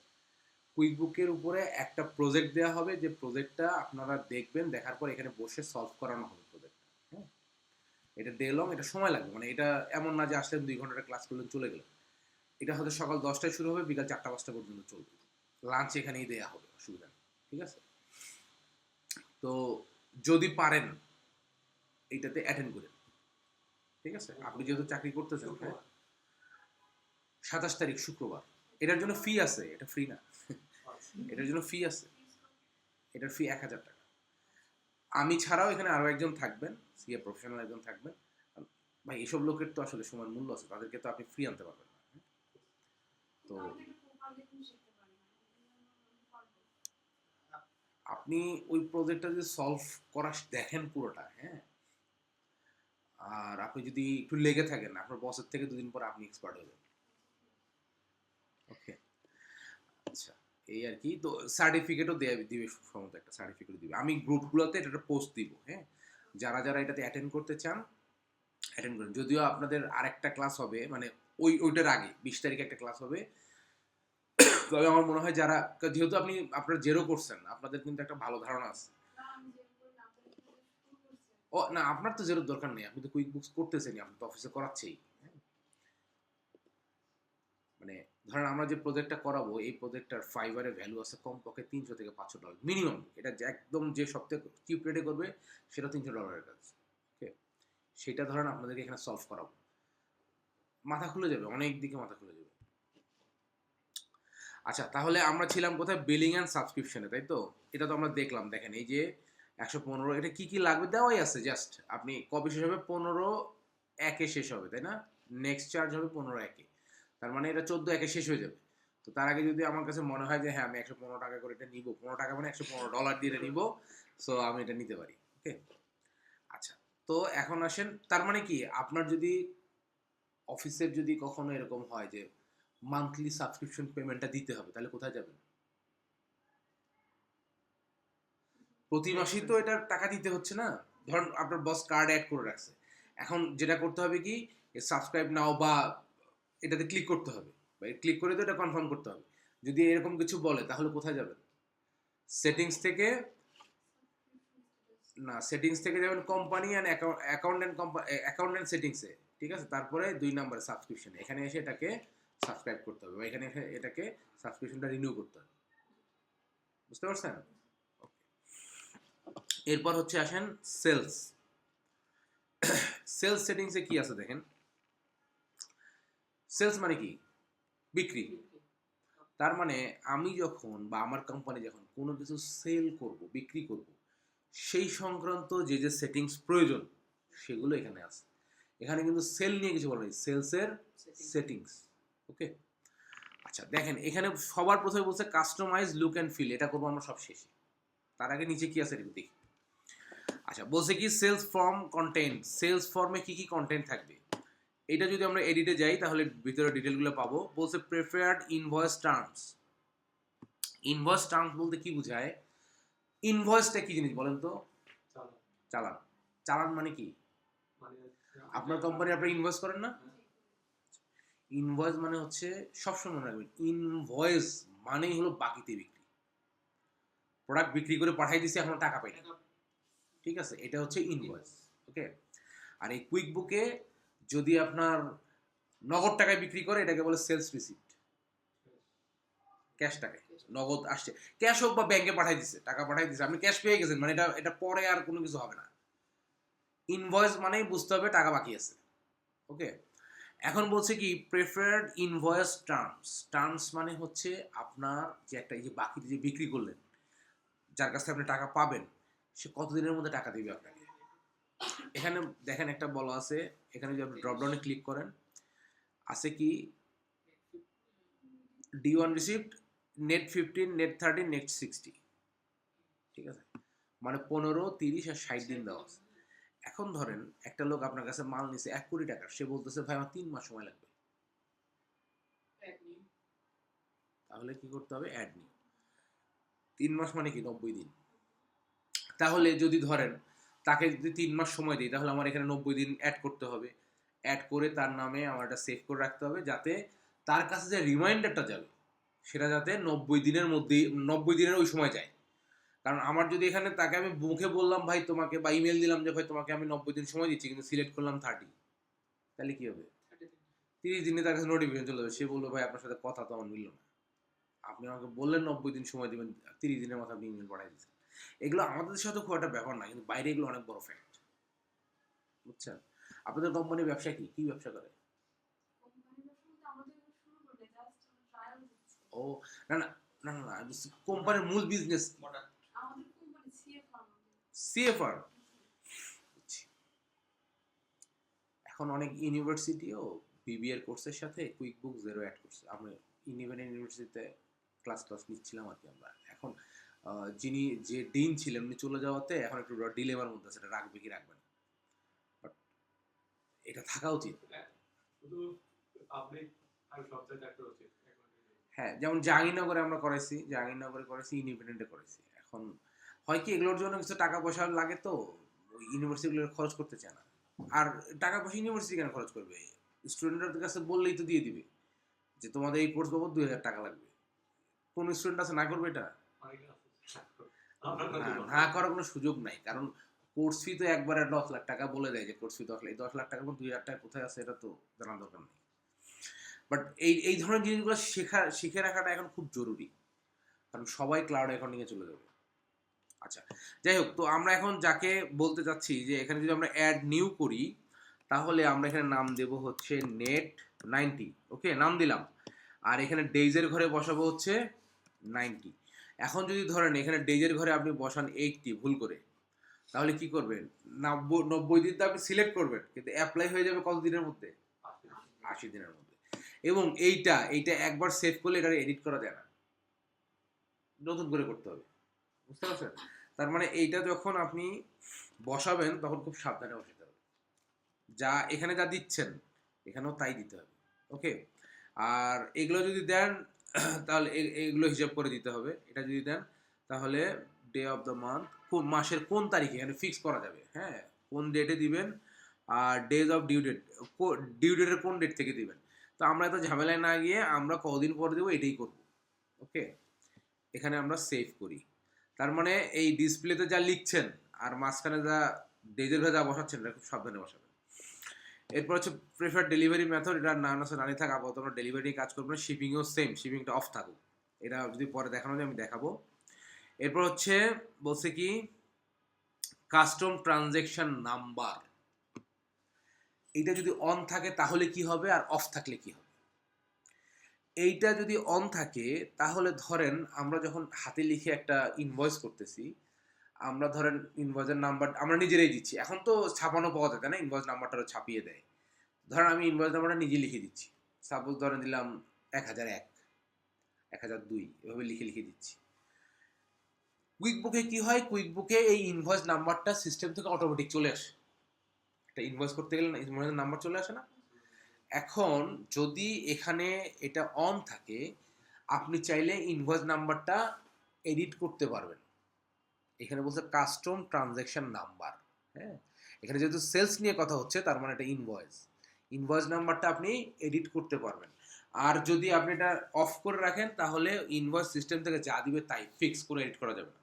কুইক বুকের উপরে একটা প্রজেক্ট দেওয়া হবে, যে প্রজেক্টটা আপনারা দেখবেন, দেখার পর এখানে বসে সলভ করানো হবে প্রজেক্টটা, হ্যাঁ। এটা ডে লং, এটা সময় লাগবে, মানে এটা এমন না যে আসলে 2 ঘন্টা ক্লাস করলেন চলে গেলেন। এটা হয়তো সকাল 10টায় শুরু হবে, বিকাল 4টা 5টা পর্যন্ত চলবে। লাঞ্চ এখানেই দেওয়া হবে, অসুবিধা নেই, ঠিক আছে? তো যদি পারেন এইটাতে অ্যাটেন্ড করেন, ঠিক আছে? আপনি যেহেতু চাকরি করতেছেন, হ্যাঁ, 27 তারিখ শুক্রবার। এটার জন্য ফি আছে, এটা ফ্রি না। এটার জন্য ফি আছে, এটার ফি 1000 টাকা। আমি ছাড়াও এখানে আরো একজন থাকবেন, সিএ প্রফেশনাল একজন থাকবেন। ভাই এসব লোকের তো আসলে সময়ের মূল্য আছে, তাদেরকে তো আপনি ফ্রি আনতে পারবেন না, হ্যাঁ? তো আপনি ওই প্রজেক্টটা যদি সলভ করা দেখেন পুরোটা, হ্যাঁ, আর আপনি যদি একটু লেগে থাকেন, আপনার বসের থেকে 2 দিন পর আপনি এক্সপার্ট হয়ে যাবেন। ওকে, আচ্ছা, এই আর কি। তো সার্টিফিকেটও দিবে, সম্ভবত একটা সার্টিফিকেট দিবে। আমি গ্রুপগুলোতে এটা পোস্ট দিব, হ্যাঁ, যারা যারা এটাতে অ্যাটেন্ড করতে চান অ্যাটেন্ড করেন। যদিও আপনাদের আরেকটা ক্লাস হবে, মানে ওইটার আগে 20 তারিখে একটা ক্লাস হবে। তবে আমার মনে হয় যারা, যেহেতু আপনি আপনারা জেরো করছেন, আপনাদের কিন্তু একটা ভালো ধারণা আছে। ও না, আপনার তো জেরোর দরকার নেই, আপনি তো কুইক বুকস করতেছেনই, আপনি তো অফিসে করাচ্ছেই, হ্যাঁ? মানে ধরেন আমরা যে প্রজেক্টটা করাবো এই প্রজেক্টটার ফাইবারের ভ্যালু আছে কমপক্ষে $300 থেকে $500 মিনিমাম। এটা যে একদম যে সবথেকে চিপ রেটে করবে সেটা $300 কাজ। ওকে, সেটা ধরেন আপনাদেরকে এখানে সলভ করাবো, মাথা খুলে যাবে, অনেক দিকে মাথা খুলে যাবে। আচ্ছা, তাহলে আমরা ছিলাম কোথায়? বিলিং অ্যান্ড সাবস্ক্রিপশনে, তাই তো? এটা তো আমরা দেখলাম। দেখেন এই যে 115, এটা কি কি লাগবে দেওয়াই আছে, জাস্ট আপনি কবে শেষ হবে? 15/1 শেষ হবে, তাই না? নেক্সট চার্জ হবে 15/1, তার মানে এটা 14/1 শেষ হয়ে যাবে। তো তার আগে যদি আমার কাছে মনে হয় যে হ্যাঁ আমি 115 টাকা করে এটা নিব, 15 টাকা মানে $115 দিয়ে এটা নিব, সো আমি এটা নিতে পারি। ওকে, আচ্ছা, তো এখন আসেন, তার মানে কি আপনার যদি অফিসের যদি কখনো এরকম হয় যে মান্থলি সাবস্ক্রিপশন পেমেন্টটা দিতে হবে, তাহলে কোথায় যাবেন? প্রতি মাসেই তো এটা টাকা দিতে হচ্ছে না? ধরুন আপনার বস কার্ড অ্যাড করে রাখছে, এখন যেটা করতে হবে কি সাবস্ক্রাইব নাও বা এটাতে ক্লিক করতে হবে, বা ক্লিক করে তো এটা কনফার্ম করতে হবে। যদি এরকম কিছু বলে তাহলে কোথায় যাবেন? সেটিংস থেকে না, সেটিংস থেকে যাবেন কোম্পানি অ্যান্ড অ্যাকাউন্ট সেটিংসে, ঠিক আছে? তারপরে 2 নম্বরে সাবস্ক্রিপশন, এখানে এসে এটাকে সাবস্ক্রাইব করতে হবে, বা এখানে এসে এটাকে সাবস্ক্রিপশনটা রিনিউ করতে হবে। বুঝতে পারছেন? এরপর হচ্ছে আসেন সেলস। সেলস সেটিংসে কি আছে দেখেন। সেলস মানে কি? বিক্রি। তার মানে আমি যখন বা আমার কোম্পানি যখন কোনো কিছু সেল করব, বিক্রি করব, সেই সংক্রান্ত যে যে সেটিংস প্রয়োজন সেগুলো এখানে আছে। এখানে কিন্তু সেল নিয়ে কিছু বলা নেই, সেলসের সেটিংস। ওকে, আচ্ছা দেখেন এখানে সবার প্রথমে বলছে কাস্টমাইজ লুক অ্যান্ড ফিল, এটা করবো আমরা সব শেষে। তার আগে নিচে কি আছে দেখি। আচ্ছা, বলছে কি সেলস ফর্ম কন্টেন্ট, সেলস ফর্মে কি কি কন্টেন্ট থাকবে। এটা যদি আমরা এডিটে যাই তাহলে ভিতরে ডিটেলগুলো পাবো। বলছে preferred invoice terms. Invoice terms বলতে কি বোঝায়? ইনভয়েসটা কি জিনিস বলেন তো? চালান। চালান মানে কি? আপনার কোম্পানি আপনি ইনভয়েস করেন না? ইনভয়েস মানে হচ্ছে, সবসময় মনে রাখবেন, ইনভয়েস মানেই হলো বাকিতে বিক্রি। প্রোডাক্ট বিক্রি করে পাঠাই দিছি, এখন টাকা পাই না, ঠিক আছে? এটা হচ্ছে ইনভয়েস। ওকে, আর এই কুইক বুকে যদি আপনার নগদ টাকায় বিক্রি করে এটাকে বলে সেলস রিসিপ্ট। ক্যাশ টাকায় নগদ আসছে, ক্যাশ হোক বা ব্যাংকে পাঠাই দিছে, টাকা পাঠাই দিছে, আপনি ক্যাশ পেয়ে গেছেন, মানে এটা এটা পরে আর কোনো কিছু হবে না। ইনভয়েস মানেই বুঝতে হবে টাকা বাকি আছে। ওকে, এখন বলছে কি প্রেফার্ড ইনভয়েস টার্মস। টার্মস মানে হচ্ছে আপনার যে একটা এই যে বাকিতে যে বিক্রি করলেন, যার কাছে আপনি টাকা পাবেন, সে কতদিনের মধ্যে টাকা দিবে আপনাকে। এখানে দেখেন একটা বলা আছে, এখানে যদি আপনি ড্রপডাউনে ক্লিক করেন, আছে কি D1 receipt, net 15, net 30, net 60, ঠিক আছে? মানে 15, 30 আর 60 দিন দেওয়া আছে। এখন ধরেন একটা লোক আপনার কাছে মাল নিছে 1 কোটি টাকার, সে বলতেছে ভাই আমার 3 মাস সময় লাগবে, তাহলে কি করতে হবে? Add new. 3 মাস মানে কি 90 দিন। তাহলে যদি ধরেন তাকে যদি 3 মাস সময় দিই, তাহলে আমার এখানে 90 দিন অ্যাড করতে হবে। অ্যাড করে তার নামে আমার এটা সেভ করে রাখতে হবে, যাতে তার কাছে যে রিমাইন্ডারটা যাবে সেটা যাতে 90 দিনের মধ্যেই, 90 দিনের ওই সময় যায়। কারণ আমার যদি এখানে তাকে আমি মুখে বললাম ভাই তোমাকে, বা ইমেল দিলাম যে ভাই তোমাকে আমি 90 দিন সময় দিচ্ছি, কিন্তু সিলেক্ট করলাম 30, তাহলে কি হবে? 30 দিনে তার কাছে নোটিফিকেশন চলে যাবে, সে বলবে ভাই আপনার সাথে কথা তো আমার মিলল না, আপনি আমাকে বললেন 90 দিন সময় দেবেন, 30 দিনের মাথায় আপনি ইমেল পাঠিয়ে দিচ্ছেন। এগুলো আমাদের সাথে খুব একটা ব্যাপার না, কিন্তু বাইরে এগুলো অনেক বড় ফ্যাক্ট, বুঝছেন? আপনাদের কোম্পানির ব্যবসা কি কি ব্যবসা করে? ও না না না না, কোম্পানির মূল বিজনেস সিএফআর। এখন অনেক ইউনিভার্সিটিও বিবিএর কোর্সের সাথে কুইক বুক জেরো অ্যাড করছে। আমরা ইউনিভার্সিটিতে ক্লাস নিচ্ছিলাম আর কি আমরা। এখন যিনি যে ডিন ছিলেন উনি চলে যাওয়াতে এখন একটু ডিলেমার মধ্যে আছে, এটা রাখবে কি রাখবে না, বাট এটা থাকা উচিত। হ্যাঁ, যেমন জাহাঙ্গীরনগরে আমরা করেছি, জাহাঙ্গীরনগরে করেছি, ইন্ডিপেন্ডেন্টে করেছি। এখন হয় কি এগুলোর জন্য কিছু টাকা পয়সা লাগে, তো ওই ইউনিভার্সিটিগুলো খরচ করতে চায় না। আর টাকা পয়সা ইউনিভার্সিটি কেন খরচ করবে? স্টুডেন্টদের কাছে বললেই তো দিয়ে দিবে যে তোমাদের এই কোর্স বাবদ 2000 টাকা লাগবে। কোন স্টুডেন্ট আছে না করবে এটা? না করার কোনো সুযোগ নাই, কারণ কোর্স ফি তো একবারে 10 লাখ টাকা বলে দেয় যে কোর্স ফি 10 লাখ, 10 লাখ টাকার মধ্যে 2000 টাকা কোথায় আছে এটা তো জানার দরকার নেই। বাট এই ধরনের জিনিসগুলো শিখে রাখাটা এখন খুব জরুরি, কারণ সবাই ক্লাউড অ্যাকাউন্টিংয়ে চলে যাবে। আচ্ছা, যাই হোক, তো আমরা এখন যাকে বলতে চাচ্ছি যে এখানে যদি আমরা অ্যাড নিউ করি, তাহলে আমরা এখানে নাম দেব হচ্ছে net90। ওকে, নাম দিলাম। আর এখানে ডেইজের ঘরে বসাবো হচ্ছে 90। এখন যদি ধরেন এখানে ডেইজের ঘরে আপনি বসান 80 ভুল করে, তাহলে কি করবেন? 90 দিন তো আপনি সিলেক্ট করবেন, কিন্তু অ্যাপ্লাই হয়ে যাবে কত দিনের মধ্যে? 80 দিনের মধ্যে। এবং এইটা একবার সেভ করলে এটা এডিট করা যায় না, নতুন করে করতে হবে। বুঝতে পারছেন? তার মানে এইটা যখন আপনি বসাবেন তখন খুব সাবধানে বসাতে হবে। যা এখানে যা দিচ্ছেন এখানেও তাই দিতে হবে। ওকে, আর এগুলো যদি দেন তাহলে এগুলো হিসাব করে দিতে হবে। এটা যদি দেন তাহলে ডে অফ দ্য মান্থ, কোন মাসের কোন তারিখে এখানে ফিক্স করা যাবে, হ্যাঁ, কোন ডেটে দিবেন, আর days of due date, due ডেটের কোন ডেট থেকে দিবেন। তো আমরা এত ঝামেলায় না গিয়ে আমরা কদিন পরে দেবো এটাই করব। ওকে, এখানে আমরা সেভ করি। তার মানে এই ডিসপ্লেতে যা লিখছেন আর মাঝখানে যা ডেজের ভেজা বসাচ্ছেন এটা খুব সাবধানে বসাবেন। এরপর হচ্ছে প্রেফার ডেলিভারি মেথড, এটা না আছে নানি থাক, আপাতত আমরা ডেলিভারি কাজ করবো না। শিপিংও সেম, শিপিংটা অফ থাকুক, এটা যদি পরে দেখানো যায় আমি দেখাবো। এরপর হচ্ছে বলছে কি কাস্টম ট্রানজ্যাকশন নাম্বার, এইটা যদি অন থাকে তাহলে কি হবে, আর অফ থাকলে কি হবে। এইটা যদি অন থাকে তাহলে ধরেন আমরা যখন হাতে লিখে একটা ইনভয়েস করতেছি, আমরা ধরেন ইনভয়েসের নাম্বার আমরা নিজেরাই দিচ্ছি, এখন তো ছাপানো পাওয়া যায় তাই না, ইনভয়েস নাম্বারটা ছাপিয়ে দেয়। ধরেন আমি ইনভয়েস নাম্বারটা নিজে লিখে দিচ্ছি, সাপোজ ধরেন দিলাম 1001, 1002, এভাবে লিখে লিখে দিচ্ছি। কুইকবুকে কি হয়, কুইকবুকে এই ইনভয়েস নাম্বারটা সিস্টেম থেকে অটোমেটিক চলে আসে। একটা ইনভয়েস করতে গেলে ইনভয়েস নাম্বার চলে আসে না। এখন যদি এখানে এটা অন থাকে, আপনি চাইলে ইনভয়েস নাম্বারটা এডিট করতে পারবেন। এখানে বলছে কাস্টম ট্রানজ্যাকশন নাম্বার, হ্যাঁ, এখানে যেহেতু সেলস নিয়ে কথা হচ্ছে তার মানে এটা ইনভয়েস নাম্বারটা আপনি এডিট করতে পারবেন। আর যদি আপনি এটা অফ করে রাখেন তাহলে ইনভয়েস সিস্টেম থেকে যা দিবে তাই ফিক্স করে এডিট করা যাবে না।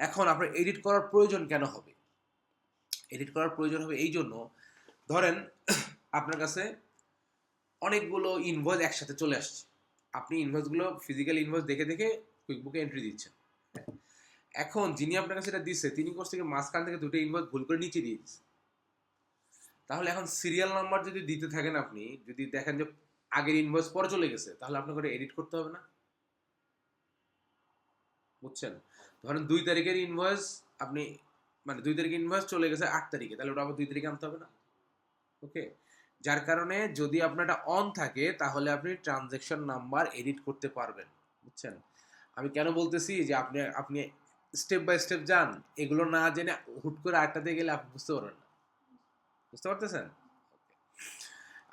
এখন আপনার এডিট করার প্রয়োজন কেন হবে? এডিট করার প্রয়োজন হবে এই জন্য, ধরেন আপনার কাছে অনেকগুলো ইনভয়েস একসাথে চলে আসছে, আপনি ইনভয়েসগুলো ফিজিক্যাল ইনভয়েস দেখে দেখে কুইকবুকে এন্ট্রি দিচ্ছেন। এখন যিনি আপনার কাছে এটা দিচ্ছে তিনি করছে কি মাঝখান থেকে দুটো ইনভয়েস ভুল করে নিচে দিয়ে দিচ্ছে। তাহলে এখন সিরিয়াল নাম্বার যদি দিতে থাকেন, আপনি যদি দেখেন যে আগের ইনভয়েস পরে চলে গেছে, তাহলে আপনাকে এডিট করতে হবে না। বুঝছেন? ধরেন 2 তারিখের ইনভয়েস আপনি, মানে 2 তারিখের ইনভয়েস চলে গেছে 8 তারিখে, তাহলে ওটা আবার 2 তারিখে আনতে হবে না। ওকে, যার কারণে যদি আপনার এটা অন থাকে তাহলে আপনি ট্রানজ্যাকশন নাম্বার এডিট করতে পারবেন। বুঝছেন? আমি কেন বলতেছি যে আপনি স্টেপ বাই স্টেপ যান, এগুলো না জেনে হুট করে আটটাতে গেলে আপনি বুঝতে পারবেন না। বুঝতে পারতেছেন?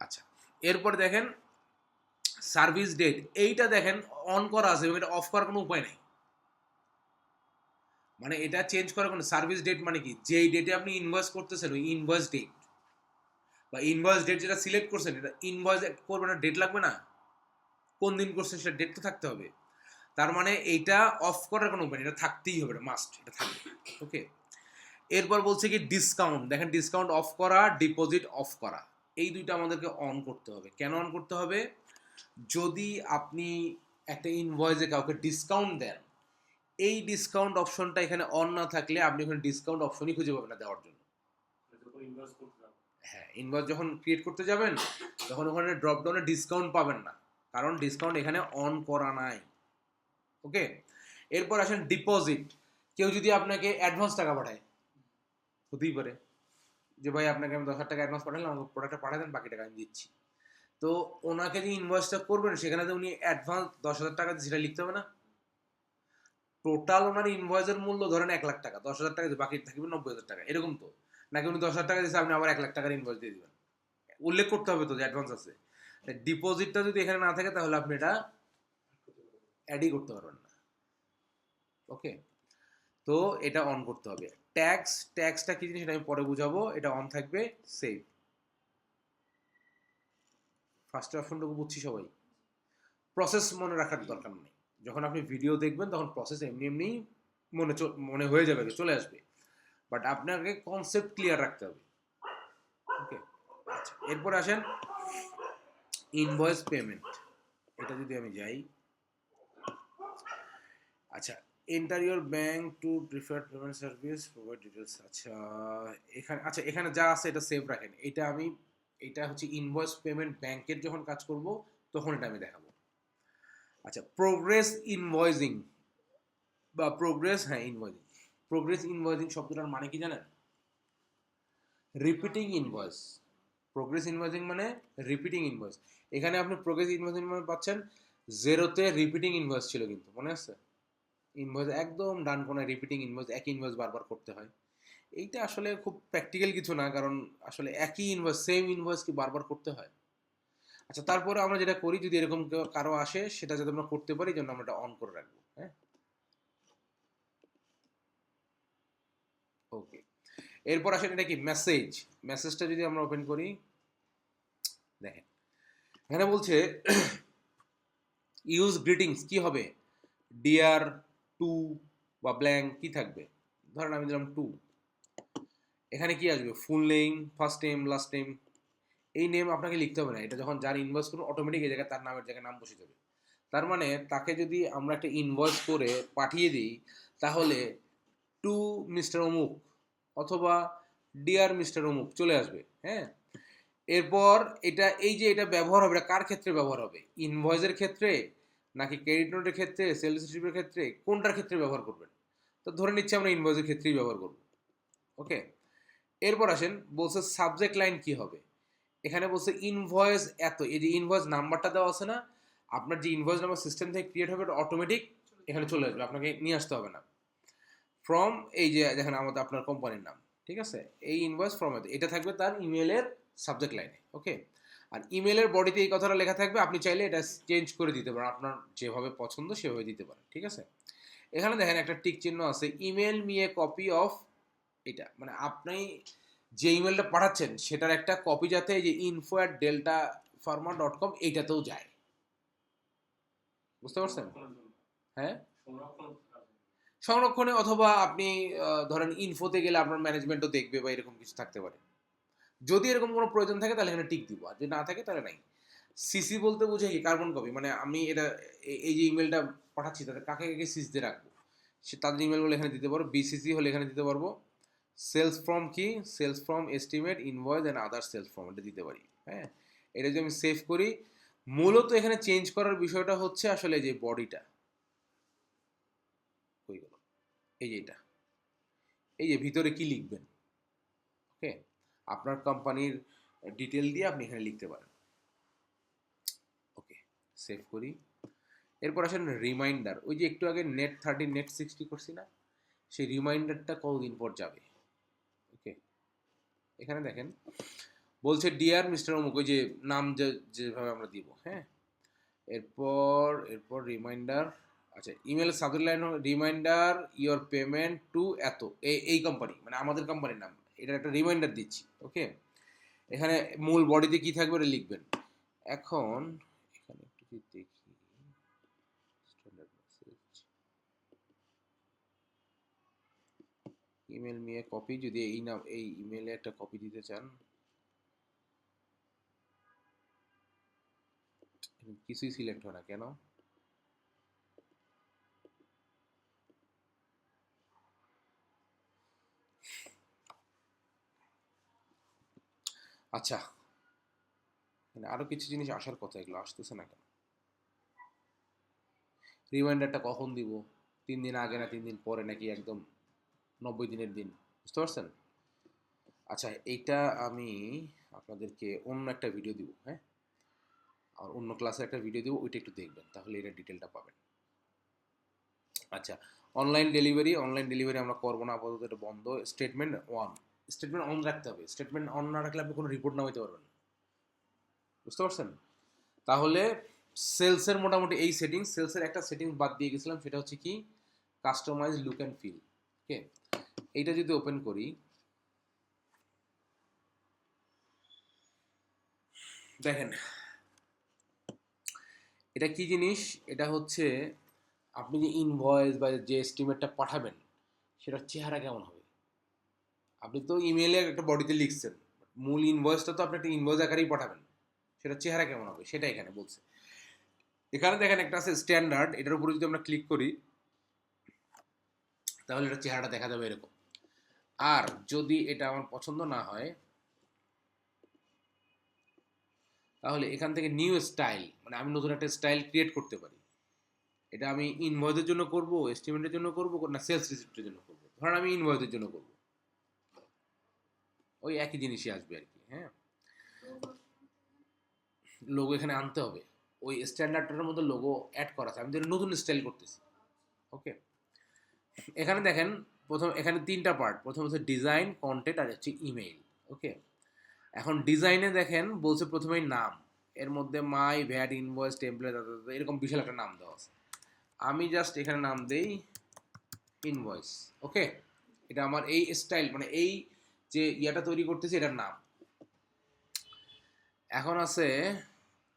আচ্ছা, এরপর দেখেন সার্ভিস ডেট, এইটা দেখেন অন করা আছে এবং এটা অফ করার কোনো উপায় নেই। মানে এটা চেঞ্জ করার কোনো, সার্ভিস ডেট মানে কি, যেই ডেটে আপনি ইনভয়েস করতেছেন ওই ইনভয়েস ডেট বা ইনভয়েস ডেট যেটা সিলেক্ট করছেন, এটা ইনভয়েস করবে না, ডেট লাগবে না, কোন দিন করছেন সেটা ডেট তো থাকতে হবে। তার মানে এইটা অফ করার কোনো উপায় নেই, এটা থাকতেই হবে, এটা মাস্ট, এটা থাকবে। ওকে, এরপর বলছে কি ডিসকাউন্ট, দেখেন ডিসকাউন্ট অফ করা, ডিপোজিট অফ করা, এই দুইটা আমাদেরকে অন করতে হবে। কেন অন করতে হবে? যদি আপনি একটা ইনভয়েসে কাউকে ডিসকাউন্ট দেন, এই ডিসকাউন্ট অপশনটা এখানে অন না থাকলে আপনি ওখানে ডিসকাউন্ট অপশনই খুঁজে পাবেন না দেওয়ার জন্য। হ্যাঁ, ইনভয়েস যখন ক্রিয়েট করতে যাবেন তখন ওখানে ড্রপ ডাউনে ডিসকাউন্ট পাবেন না, কারণ ডিসকাউন্ট এখানে অন করা নাই। ওকে, এরপর আসেন ডিপোজিট। কেউ যদি আপনাকে অ্যাডভান্স টাকা পাঠায়, হতেই পারে যে ভাই আপনাকে আমি 10,000 টাকা অ্যাডভান্স পাঠালাম, আমাকে প্রোডাক্টটা পাঠায় দেন, বাকি টাকা আমি দিচ্ছি। তো ওনাকে যে ইনভয়েসটা করবেন সেখানে তো উনি অ্যাডভান্স 10,000 টাকা সেটা লিখতে হবে না। টোটাল ওনার ইনভয়েসের মূল্য ধরেন 1,00,000 টাকা, 10,000 টাকা বাকি থাকবে 90,000 টাকা, এরকম তো নাকি উনি 10,000 টাকা দিচ্ছে আপনি আবার 1,00,000 টাকার ইনভয়েস দিয়ে দিবেন? উল্লেখ করতে হবে তো যে অ্যাডভান্স আছে। ডিপোজিটটা যদি এখানে না থাকে তাহলে আপনি এটা অ্যাডই করতে পারবেন না। ওকে, তো এটা অন করতে হবে। ট্যাক্সটা কি জিনিস সেটা আমি পরে বুঝাবো, এটা অন থাকবে। সেভ, ফার্স্ট অপশনটুকু বুঝছি সবাই। প্রসেস মনে রাখার দরকার নেই, যখন আপনি ভিডিও দেখবেন তখন প্রসেস এমনি এমনি মনে হয়ে যাবে, চলে আসবে, বাট আপনাকে কনসেপ্ট ক্লিয়ার রাখতে হবে। ওকে, আচ্ছা, এরপর আসেন ইনভয়েস পেমেন্ট, এটা যদি আমি যাই, আচ্ছা enter your bank to preferred payment service provide details. আচ্ছা এখানে, আচ্ছা এখানে যা আছে এটা সেভ রাখেন, এটা হচ্ছে ইনভয়েস পেমেন্ট ব্যাংকের যখন কাজ করব তখন এটা আমি দেখাবো। আচ্ছা প্রোগ্রেস ইনভয়েসিং বা প্রোগ্রেস, হ্যাঁ ইনভয়েসিং, প্রোগ্রেস ইনভয়েসিং শব্দটার মানে কি জানেন? Repeating invoice. প্রোগ্রেস ইনভয়েসিং মানে রিপিটিং ইনভয়েস। এখানে আপনি প্রোগ্রেস ইনভয়েসিং মানে পাচ্ছেন, জিরোতে রিপিটিং ইনভয়েস ছিল কিন্তু মনে আছে, ইনভয়েস একদম ডান কোনায় রিপিটিং ইনভয়েস, একই ইনভয়েস বারবার করতে হয়। এইটা আসলে খুব প্র্যাকটিক্যাল কিছু না, কারণ আসলে একই ইনভয়েস, সেম ইনভয়েস কি বারবার করতে হয়? আচ্ছা তারপরে আমরা যেটা করি, যদি এরকম কারো আসে সেটা যাতে আমরা করতে পারি, জন্য আমরা এটা অন করে রাখবো। হ্যাঁ ওকে, এরপর আসেন এটা কি মেসেজ। মেসেজটা যদি আমরা ওপেন করি, দেখেন এখানে বলছে ইউজ গ্রিটিংস, কি হবে? ডিয়ার, টু বা ব্ল্যাঙ্ক কি থাকবে? ধরেন আমি দিলাম টু, এখানে কি আসবে? Full name, first name, last name. এই নেম আপনাকে লিখতে হবে না, এটা যখন যার ইনভয়েস করুন অটোমেটিক এই জায়গায় তার নামের জায়গায় নাম বসে যাবে। তার মানে তাকে যদি আমরা একটা ইনভয়েস করে পাঠিয়ে দিই, তাহলে টু মিস্টার অমুক অথবা ডিয়ার মিস্টার অমুক চলে আসবে। হ্যাঁ, এরপর এটা, এই যে এটা ব্যবহার হবে, এটা কার ক্ষেত্রে ব্যবহার হবে? ইনভয়েসের ক্ষেত্রে নাকি ক্রেডিট নোটের ক্ষেত্রে, সেলস রিসিপ্টের ক্ষেত্রে, কোনটার ক্ষেত্রে ব্যবহার করবেন? তো ধরে নিচ্ছি আমরা ইনভয়েসের ক্ষেত্রেই ব্যবহার করব। ওকে, এরপর আসেন বলছে সাবজেক্ট লাইন কি হবে। এখানে বলছে ইনভয়েস এত, এই যে ইনভয়েস নাম্বারটা দেওয়া আছে না, আপনার যে ইনভয়েস নাম্বার সিস্টেম থেকে ক্রিয়েট হবে এটা অটোমেটিক এখানে চলে আসবে, আপনাকে নিয়ে আসতে হবে না। ফ্রম, এই যে দেখেন আমাদের আপনার কোম্পানির নাম, ঠিক আছে, এই ইনভয়েস ফ্রম এটা থাকবে তার ইমেলের সাবজেক্ট লাইনে। ওকে, আর ইমেলের বডিতে এই কথাটা লেখা থাকবে, আপনি চাইলে এটা চেঞ্জ করে দিতে পারেন, আপনার যেভাবে পছন্দ সেভাবে দিতে পারেন। ঠিক আছে, এখানে দেখেন একটা টিক চিহ্ন আছে, email me a copy of, এটা মানে আপনি যে ইমেলটা পাঠাচ্ছেন সেটার একটা কপি যাতে এই যে info@deltafarma.com এইটাতেও যায়। বুঝতে পারছেন? হ্যাঁ, সংরক্ষণে, অথবা আপনি ধরেন ইনফোতে গেলে আপনার ম্যানেজমেন্টও দেখবে বা এরকম কিছু থাকতে পারে। যদি এরকম কোনো প্রয়োজন থাকে তাহলে এখানে টিক দিব, আর যদি না থাকে তাহলে নাই। সিসি বলতে বুঝে কি? কার্বন কপি, মানে আমি এটা এই যে ইমেলটা পাঠাচ্ছি তাদের কাকে কাকে সিসিতে রাখবো, সে তাদের ইমেলগুলো এখানে দিতে পারবো। বিসিসি হলে এখানে দিতে পারবো। সেলস ফর্ম কি? Sales form, estimate, invoice and other sales form, এটা দিতে পারি। হ্যাঁ, এটা যদি আমি সেভ করি, মূলত এখানে চেঞ্জ করার বিষয়টা হচ্ছে আসলে যে বডিটা হয়ে গেল, এই যে এটা, এই যে ভিতরে কি লিখবেন। ওকে, আপনার কোম্পানির ডিটেল দিয়ে আপনি এখানে লিখতে পারেন। ওকে, সেভ করি। এরপর আসেন রিমাইন্ডার, ওই যে একটু আগে নেট 30 নেট 60 করছি না, সেই রিমাইন্ডারটা কতদিন পর যাবে। ওকে, এখানে দেখেন বলছে ডিয়ার মিস্টার অমুক, ওই যে নাম যেভাবে আমরা দিব। হ্যাঁ, এরপর রিমাইন্ডার, আচ্ছা email subject line reminder your payment to এত, এই কোম্পানি মানে আমাদের কোম্পানির নাম, এটার একটা রিমাইন্ডার দিচ্ছি। ওকে, এখানে মূল বডিতে কি থাকবে এটা লিখবেন। এখন এখানে একটু দেখি, স্ট্যান্ডার্ড মেসেজ, ইমেল মিয়ে কপি, যদি এই নাম এই ইমেলে একটা কপি দিতে চান, কিছুই সিলেক্ট হয় না কেন? আচ্ছা, মানে আরো কিছু জিনিস আসার কথা, এগুলো আসতেছে না কেন? রিমাইন্ডারটা কখন দিব? 3 দিন আগে না 3 দিন পরে, নাকি একদম 90 দিনের দিন? বুঝতে পারছেন? আচ্ছা, এইটা আমি আপনাদেরকে অন্য একটা ভিডিও দিব। হ্যাঁ, আর অন্য ক্লাসে একটা ভিডিও দিব, ওইটা একটু দেখবেন, তাহলে এটা ডিটেলটা পাবেন। আচ্ছা, অনলাইন ডেলিভারি আমরা করবো না আপাতত, এটা বন্ধ। স্টেটমেন্ট অন রাখতে হবে, স্টেটমেন্ট অন না রাখলে আপনি কোনো রিপোর্ট নামাইতে পারবেন না। বুঝতে পারছেন? তাহলে সেলসের মোটামুটি এই সেটিংস, সেলসের একটা সেটিংস বাদ দিয়ে গেছিলাম, সেটা হচ্ছে কি কাস্টমাইজ লুক অ্যান্ড ফিল। ওকে, এইটা যদি ওপেন করি, দেখেন এটা কি জিনিস, এটা হচ্ছে আপনি যে ইনভয়েস বা যে এস্টিমেটটা পাঠাবেন সেটার চেহারা কেমন হবে। আপনি তো ইমেলে একটা বডিতে লিখছেন, মূল ইনভয়েসটা তো আপনি একটা ইনভয়েস আকারেই পাঠাবেন, সেটা চেহারা কেমন হবে সেটা এখানে বলছে। এখানে দেখেন একটা আছে স্ট্যান্ডার্ড, এটার উপরে যদি আমরা ক্লিক করি তাহলে এটা চেহারাটা দেখা যাবে এরকম। আর যদি এটা আমার পছন্দ না হয় তাহলে এখান থেকে নিউ স্টাইল, মানে আমি নতুন একটা স্টাইল ক্রিয়েট করতে পারি। এটা আমি ইনভয়েসের জন্য করব, এস্টিমেটের জন্য করব, না সেলস রিসিপ্টের জন্য করব। ধরেন আমি ইনভয়েসের জন্য করব, ওই একই জিনিসই আসবে আর কি। হ্যাঁ, লোগো এখানে আনতে হবে, ওই স্ট্যান্ডার্ডটার মধ্যে লোগো অ্যাড করা আছে। আমি যেটা নতুন স্টাইল করতেছি। ওকে, এখানে দেখেন প্রথম এখানে তিনটা পার্ট, প্রথম হচ্ছে ডিজাইন, কন্টেন্ট আর হচ্ছে ইমেইল। ওকে, এখন ডিজাইনে দেখেন বলছে প্রথমেই নাম, এর মধ্যে মাই ভ্যাট ইনভয়েস টেমপ্লেট এরকম বিশাল একটা নাম দেওয়া আছে। আমি জাস্ট এখানে নাম দেই ইনভয়েস। ওকে, এটা আমার এই স্টাইল, মানে এই যে ইয়াটা তৈরি করতেছি এটার নাম। এখন আছে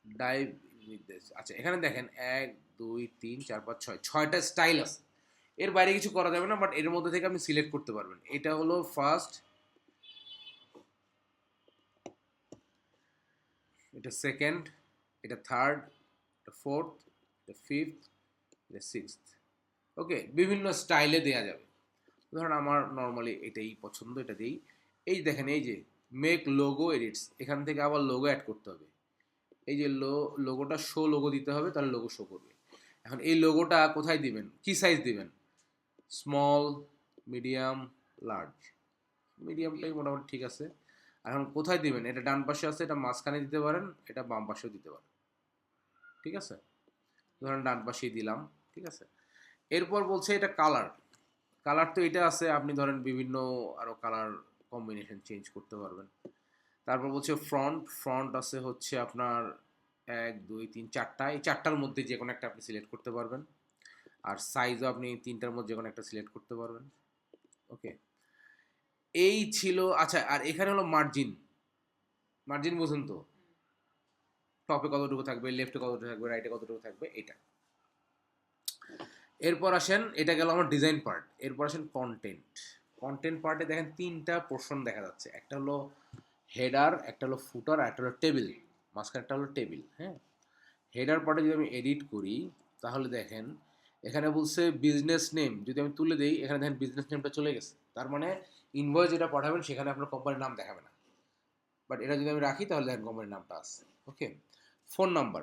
ডাইভ উইথ দিস। আচ্ছা, এখানে দেখেন 1 2 3 4 5 6 ছয়টা স্টাইল আছে। এর বাইরে কিছু করা যাবে না, বাট এর মধ্যে থেকে আপনি সিলেক্ট করতে পারবেন। এটা হলো ফার্স্ট, এটা সেকেন্ড, এটা থার্ড, এটা ফোর্থ, এটা ফিফথ, এটা সিক্সথ। ওকে, বিভিন্ন স্টাইলে দেয়া যাবে। ধরুন আমার নর্মালি এটাই পছন্দ, এটা দিই। এই দেখেন, এই যে মেক লোগো এডিটস, এখান থেকে আবার লোগো অ্যাড করতে হবে। এই যে লোগোটা শো লোগো দিতে হবে, তাহলে লোগো শো করবে। এখন এই লোগোটা কোথায় দিবেন, কি সাইজ দিবেন, স্মল, মিডিয়াম, লার্জ। মিডিয়ামটাই মোটামুটি ঠিক আছে। এখন কোথায় দিবেন, এটা ডান পাশে আছে, এটা মাঝখানে দিতে পারেন, এটা বাম পাশেও দিতে পারেন। ঠিক আছে, ধরেন ডান পাশেই দিলাম। ঠিক আছে, এরপর বলছে এটা কালার। কালার তো এটা আছে, আপনি ধরেন বিভিন্ন আরো কালার কম্বিনেশন চেঞ্জ করতে পারবেন। তারপর বলছে ফ্রন্ট আছে হচ্ছে আপনার 1 2 3 4টা, এই চারটার মধ্যে যে কোনো একটা আপনি সিলেক্ট করতে পারবেন। আর সাইজও আপনি তিনটার মধ্যে যে কোনো একটা সিলেক্ট করতে পারবেন। ওকে, এই ছিল। আচ্ছা, আর এখানে হলো মার্জিন। মার্জিন বুঝুন তো, টপে কতটুকু থাকবে, লেফটে কতটুকু থাকবে, রাইটে কতটুকু থাকবে, এটা। এরপর আসেন, এটা গেল আমার ডিজাইন পার্ট। এরপর আসেন কন্টেন্ট। কন্টেন্ট পার্টে দেখেন তিনটা পোর্শন দেখা যাচ্ছে, একটা হলো হেডার, একটা হলো ফুটার, আর একটা হলো টেবিল। মাঝখানে একটা হলো টেবিল। হ্যাঁ, হেডার পার্টে যদি আমি এডিট করি তাহলে দেখেন এখানে বলছে বিজনেস নেম, যদি আমি তুলে দিই এখানে দেখেন বিজনেস নেমটা চলে গেছে। তার মানে ইনভয়েস যেটা পাঠাবেন সেখানে আপনার কোম্পানির নাম দেখাবে না, বাট এটা যদি আমি রাখি তাহলে দেখেন কোম্পানির নামটা আছে। ওকে, ফোন নাম্বার,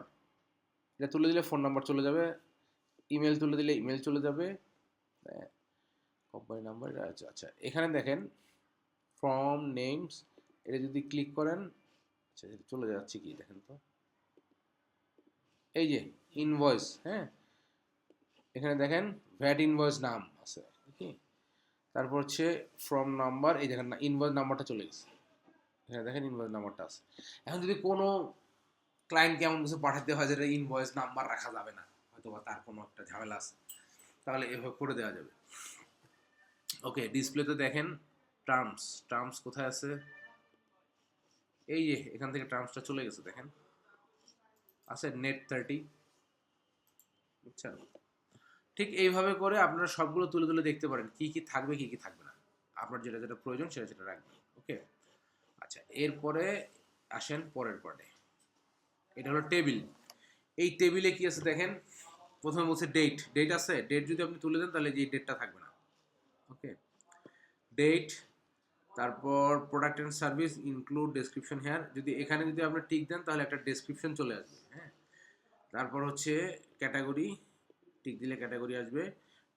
এটা তুলে দিলে ফোন নাম্বার চলে যাবে। ইমেল তুলে দিলে ইমেল চলে যাবে। কোম্পানি নাম্বার, আচ্ছা আচ্ছা, এখানে দেখেন ফ্রম নেমস, এটা যদি ক্লিক করেন, আচ্ছা চলে যাচ্ছে কি দেখেন তো, এই যে ইনভয়েস। হ্যাঁ, এখানে দেখেন ভ্যাট ইনভয়েস নাম আছে। ওকে, তারপর হচ্ছে ফ্রম নাম্বার, এই দেখেন না ইনভয়েস নাম্বারটা চলে গেছে। এখানে দেখেন ইনভয়েস নাম্বারটা আছে। এখন যদি কোনো ক্লায়েন্ট কেমন কিছু পাঠাতে হয় যেটা ইনভয়েস নাম্বার রাখা যাবে না, হয়তো বা তার কোনো একটা ঝামেলা আছে, তাহলে এভাবে করে দেওয়া যাবে। ওকে, ডিসপ্লেতে দেখেন টার্মস কোথায় আছে, এই যে এখান থেকে টার্মসটা চলে গেছে, দেখেন আছে নেট 30। বুঝছেন, ঠিক এইভাবে করে আপনারা সবগুলো তুলে তুলে দেখতে পারেন কি কি থাকবে কি কি থাকবে না, আপনার যেটা যেটা প্রয়োজন সেটা সেটা রাখবেন। ওকে, আচ্ছা, এরপরে আসেন পরের পার্টে। এটা হলো টেবিল। এই টেবিলে কি আছে দেখেন, প্রথমে বলছে ডেট আছে। ডেট যদি আপনি তুলে দেন তাহলে এই ডেটটা থাকবে না। ওকে, ডেট, তারপর product and service include description here, যদি এখানে যদি আপনি টিক দেন তাহলে একটা ডেসক্রিপশন চলে আসবে। হ্যাঁ, তারপর হচ্ছে ক্যাটাগরি, টিক দিলে ক্যাটাগরি আসবে।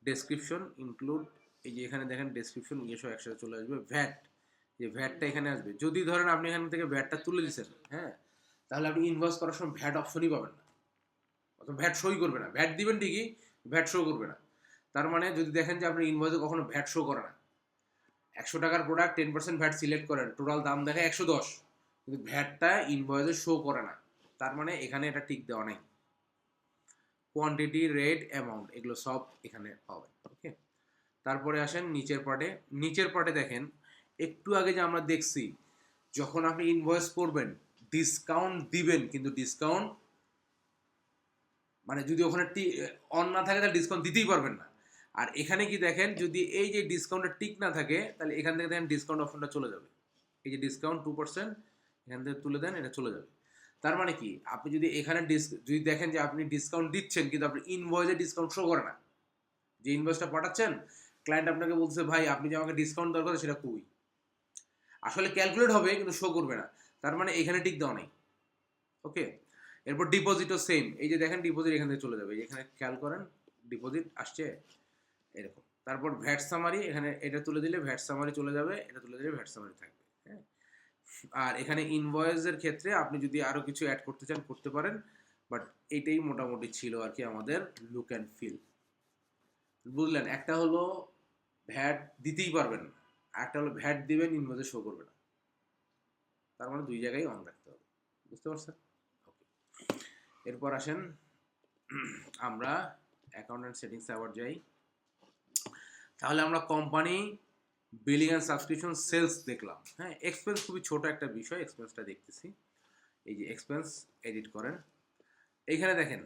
ডেসক্রিপশন ইনক্লুড, এই যে এখানে দেখেন ডেসক্রিপশন ইয়ে সব একসাথে চলে আসবে। ভ্যাট, যে ভ্যাটটা এখানে আসবে। যদি ধরেন আপনি এখান থেকে ভ্যাটটা তুলে দিচ্ছেন, হ্যাঁ, তাহলে আপনি ইনভয়েস করার সময় ভ্যাট অপশনই পাবেন না, অথবা ভ্যাট শোই করবে না। ভ্যাট দিবেন ঠিকই, ভ্যাট শো করবে না। তার মানে যদি দেখেন যে আপনার ইনভয়েসে কখনো ভ্যাট শো করে না, 100 টাকার প্রোডাক্ট 10% ভ্যাট সিলেক্ট করেন, টোটাল দাম দেখে 110, কিন্তু ভ্যাটটা ইনভয়েসে শো করে না, তার মানে এখানে এটা টিক দেওয়া নাই। কোয়ান্টিটি, রেট, অ্যামাউন্ট, এগুলো সব এখানে পাবেন। ওকে, তারপরে আসেন নিচের পার্টে দেখেন একটু আগে যে আমরা দেখছি যখন আপনি ইনভয়েস করবেন ডিসকাউন্ট দিবেন, কিন্তু ডিসকাউন্ট মানে যদি ওখানে অন না থাকে তাহলে ডিসকাউন্ট দিতেই পারবেন না। আর এখানে কি দেখেন, যদি এই যে ডিসকাউন্টের টিক না থাকে তাহলে এখান থেকে দেখেন ডিসকাউন্ট অপশনটা চলে যাবে। এই যে ডিসকাউন্ট 2%, এখান থেকে তুলে দেন, এটা চলে যাবে। তার মানে কি, আপনি যদি এখানে যদি দেখেন যে আপনি ডিসকাউন্ট দিচ্ছেন কিন্তু আপনি ইনভয়েসে ডিসকাউন্ট শো করে না, যে ইনভয়েসটা পাঠাচ্ছেন ক্লায়েন্ট আপনাকে বলছে ভাই আপনি যে আমাকে ডিসকাউন্ট দেওয়ার কথা সেটা কই, আসলে ক্যালকুলেট হবে কিন্তু শো করবে না, তার মানে এখানে টিক দেওয়া নেই। ওকে, এরপর ডিপোজিটও সেম, এই যে দেখেন ডিপোজিট এখান থেকে চলে যাবে, এখানে খেয়াল করেন ডিপোজিট আসছে এরকম। তারপর ভ্যাট সামারি, এখানে এটা তুলে দিলে ভ্যাট সামারি চলে যাবে, এটা তুলে দিলে ভ্যাট সামারি থাকবে। হ্যাঁ, আর এখানে ইনভয়েসের ক্ষেত্রে আপনি যদি আরো কিছু অ্যাড করতে চান করতে পারেন, বাট এইটাই মোটামুটি ছিল আর কি আমাদের লুক অ্যান্ড ফিল। বুঝলেন, একটা হলো ভ্যাট দিতেই পারবেন, একটা হলো ভ্যাট দিবেন ইনভয়েসে শো করবে না, তার মানে দুই জায়গায় অন রাখতে হবে। বুঝতে পারছেন? ওকে, এরপর আসেন আমরা অ্যাকাউন্টেন্ট সেটিংসে আবার যাই। তাহলে আমরা company, billing and subscription, sales দেখলাম। হ্যাঁ, এক্সপেন্স খুবই ছোট একটা বিষয়, এক্সপেন্সটা দেখতেছি। এই যে এক্সপেন্স এডিট করেন, এইখানে দেখেন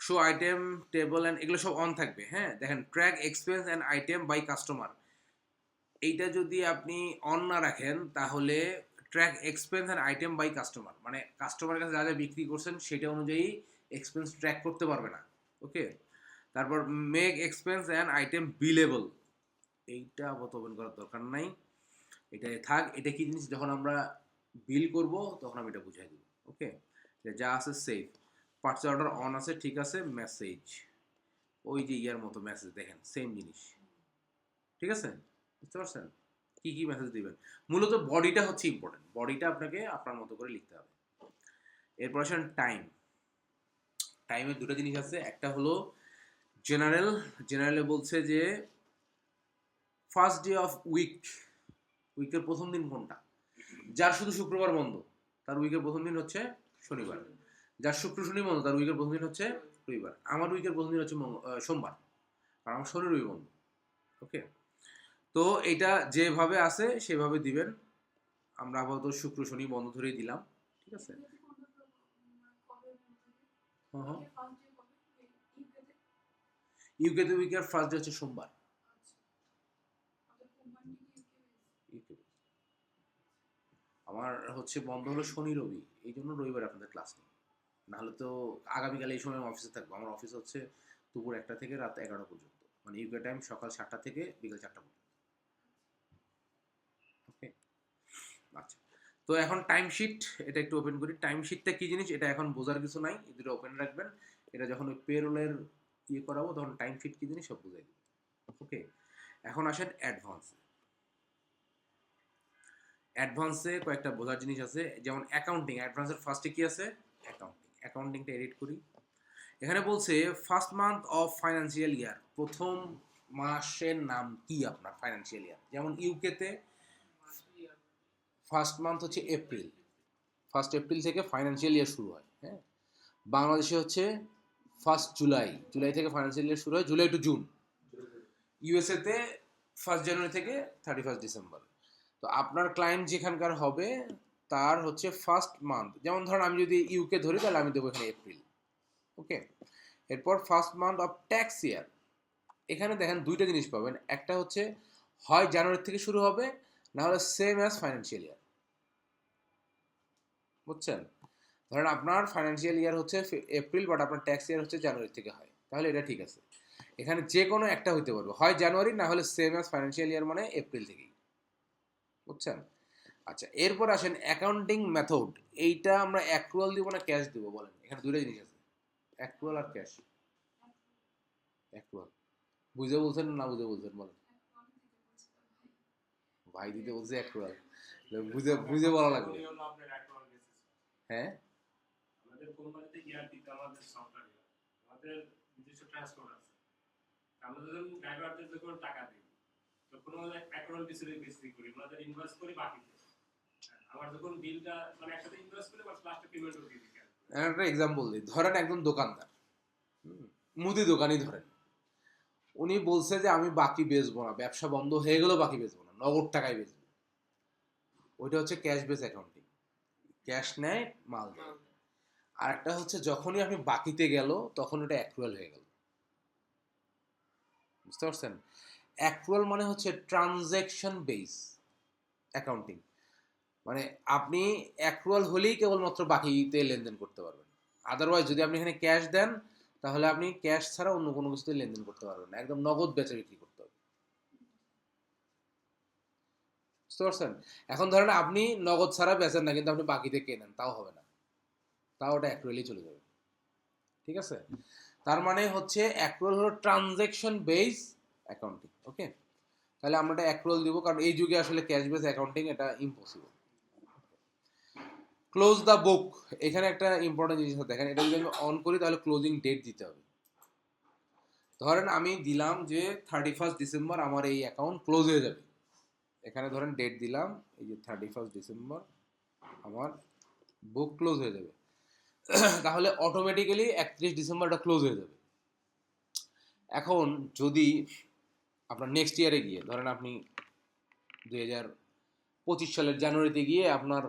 শো আইটেম টেবল অ্যান্ড এগুলো সব অন থাকবে। হ্যাঁ, দেখেন track expense and item by customer, এইটা যদি আপনি অন না রাখেন তাহলে track expense and item by customer, মানে কাস্টমারের কাছে যা যা বিক্রি করছেন সেটা অনুযায়ী এক্সপেন্স ট্র্যাক করতে পারবে না। ওকে, তারপর মেক এক্সপেন্স অ্যান্ড আইটেম বিলেবল, এইটা আপাতত ওপেন করার দরকার নাই, এটা থাক। এটা কি জিনিস, যখন আমরা বিল করব তখন আমি এটা বুঝাই দেবো। ওকে, যা আছে সেভ, পার্চেস অর্ডার অন আছে, ঠিক আছে। মেসেজ, ওই যে ইয়ার মতো মেসেজ, দেখেন সেম জিনিস, ঠিক আছে। বুঝতে পারছেন কি কি মেসেজ দিবেন? মূলত বডিটা হচ্ছে ইম্পর্টেন্ট, বডিটা আপনাকে আপনার মতো করে লিখতে হবে। এরপর আসেন টাইম। টাইমের দুটো জিনিস আছে, একটা হলো জেনারেল, জেনারেলে বলছে যে ফার্স্ট ডে অফ উইক, উইকের প্রথম দিন কোনটা, যার শুধু শুক্রবার বন্ধ তার উইকের প্রথম দিন হচ্ছে শনিবার, যার শুক্র শনি বন্ধ তার উইকের প্রথম দিন হচ্ছে রবিবার। আমার উইকের প্রথম দিন হচ্ছে সোমবার, কারণ আমার শনি রবি বন্ধ। ওকে, তো এটা যেভাবে আছে সেভাবে দিবেন, আমরা আপাতত শুক্র শনি বন্ধ ধরেই দিলাম, ঠিক আছে। হ্যাঁ হ্যাঁ, ইউকেতে উইকের ফার্স্ট ডে হচ্ছে সোমবার। UK আমার হচ্ছে বন্ধ হলো শনি রবি, এই জন্য রবিবার আপনাদের ক্লাস নেই, নাহলে তো আগামীকাল এই সময় আমি অফিসে থাকবো। আমার অফিস হচ্ছে দুপুর 1টা থেকে রাত 11টা পর্যন্ত, মানে ইউকে টাইম সকাল 7টা থেকে বিকেল 4টা পর্যন্ত। ওকে, আচ্ছা, তো এখন টাইম শিট, এটা একটু ওপেন করি। টাইম শিটটা কি জিনিস এটা এখন বোঝার কিছু নাই, এই দুটো ওপেন রাখবেন, এটা যখন ওই পেরোলের ইয়ে করাবো তখন টাইম শিট কি জিনিস সব বুঝাই দেবো। ওকে, এখন আসেন অ্যাডভান্সে। অ্যাডভান্সে কয়েকটা বোঝার জিনিস আছে, যেমন অ্যাকাউন্টিং, অ্যাডভান্সের ফার্স্টে কি আছে অ্যাকাউন্টিং, অ্যাকাউন্টিংটা এডিট করি। এখানে বলছে first month of financial year, প্রথম মাসের নাম কি আপনার ফাইন্যান্সিয়াল ইয়ার। যেমন ইউকেতে ফার্স্ট মান্থ হচ্ছে এপ্রিল, ফার্স্ট এপ্রিল থেকে ফাইন্যান্সিয়াল ইয়ার শুরু হয়। হ্যাঁ, বাংলাদেশে হচ্ছে ফার্স্ট জুলাই, জুলাই থেকে ফাইন্যান্সিয়াল ইয়ার শুরু হয়, জুলাই টু জুন। ইউএসএতে ফার্স্ট জানুয়ারি থেকে 31 ডিসেম্বর। তো আপনার ক্লায়েন্ট যেখানকার হবে তার হচ্ছে ফার্স্ট মান্থ, যেমন ধরেন আমি যদি ইউকে ধরি তাহলে আমি দেবো এখানে এপ্রিল। ওকে, এরপর ফার্স্ট মান্থ অফ ট্যাক্স ইয়ার, এখানে দেখেন দুইটা জিনিস পাবেন, একটা হচ্ছে হয় জানুয়ারি থেকে শুরু হবে, না হলে সেম অ্যাজ ফাইন্যান্সিয়াল ইয়ার। বুঝছেন, ধরেন আপনার ফাইন্যান্সিয়াল ইয়ার হচ্ছে এপ্রিল, বাট আপনার ট্যাক্স ইয়ার হচ্ছে জানুয়ারি থেকে হয়, তাহলে এটা ঠিক আছে। এখানে যে কোনো একটা হইতে পারবে, হয় জানুয়ারি না হলে সেম অ্যাজ ফাইন্যান্সিয়াল ইয়ার মানে এপ্রিল থেকেই। বুঝছেন? আচ্ছা, এরপর আসেন অ্যাকাউন্টিং মেথড, এইটা আমরা অ্যাক্রুয়াল দিব না ক্যাশ দিব বলেন, এখানে দুইটা জিনিস আছে, অ্যাক্রুয়াল আর ক্যাশ। অ্যাক্রুয়াল বুঝে বলছেন না বুঝে বলছেন বলেন? ভাই দিতে বলছে অ্যাক্রুয়াল, বুঝে বুঝে বলা লাগবে। হলো আপনার অ্যাকাউন্ট বেসিস। হ্যাঁ, আমাদের কোম্পানিতে ইয়ার দিতে আমাদের সফটওয়্যার, আমাদের নিজস্ব ট্রান্সপোর্ট আছে। আমরা যখন ড্রাইভারদের যখন টাকা দিই তখন আমাদের অ্যাকাউন্ট বেসিস করি, আমাদের ইনভয়েস করি বাকিতে। আবার যখন বিলটা মানে একসাথে ইনভয়েস করি বাট লাস্টে পেমেন্টও দিয়ে দিই। একটা এক্সাম্পল দিই, ধরেন একজন দোকানদার, মুদি দোকানই ধরেন, উনি বলছে যে আমি বাকি বেচবো না, ব্যবসা বন্ধ হয়ে গেলেও বাকি বেচবো না, নগদ টাকায় বেচবো, ওইটা হচ্ছে ক্যাশ বেস অ্যাকাউন্টিং, ক্যাশ নেয় মাল দেয়। আর একটা হচ্ছে যখনই আপনি বাকিতে গেল তখন ওটা অ্যাক্রুয়াল হয়ে গেল। বুঝতে পারছেন? অ্যাক্রুয়াল মানে হচ্ছে ট্রানজ্যাকশন বেস অ্যাকাউন্টিং, মানে আপনি অ্যাক্রুয়াল হলেই কেবলমাত্র বাকিতে লেনদেন করতে পারবেন। আদারওয়াইজ যদি আপনি এখানে ক্যাশ দেন তাহলে আপনি ক্যাশ ছাড়া অন্য কোনো কিছুতে লেনদেন করতে পারবেন না, একদম নগদ বেচা বিক্রি করতে হবে। বুঝতে পারছেন? এখন ধরেন আপনি নগদ ছাড়া বেচেন না কিন্তু আপনি বাকিতে কেনেন, তাও হবে না, তাও ওটা অ্যাক্রুয়ালি চলে যাবে। ঠিক আছে? তার মানে হচ্ছে অ্যাক্রুয়াল হলো ট্রানজ্যাকশন বেস অ্যাকাউন্টিং। ওকে, তাহলে আমরা এটা অ্যাক্রুয়াল দিব, কারণ এই যুগে আসলে ক্যাশ বেস অ্যাকাউন্টিং এটা ইম্পসিবল। ক্লোজ দ্য বুক, এখানে একটা ইম্পর্টেন্ট জিনিস দেখেন, এটা যদি আমি অন করি তাহলে ক্লোজিং ডেট দিতে হবে। ধরেন আমি দিলাম যে 31 ডিসেম্বর আমার এই অ্যাকাউন্ট ক্লোজ হয়ে যাবে, এখানে ধরেন ডেট দিলাম এই যে 31 ডিসেম্বর আমার বুক ক্লোজ হয়ে যাবে। তাহলে অটোমেটিক্যালি 31 ডিসেম্বর এটা ক্লোজ হয়ে যাবে। এখন যদি আপনার নেক্সট ইয়ারে গিয়ে ধরেন আপনি 2025 সালের জানুয়ারিতে গিয়ে আপনার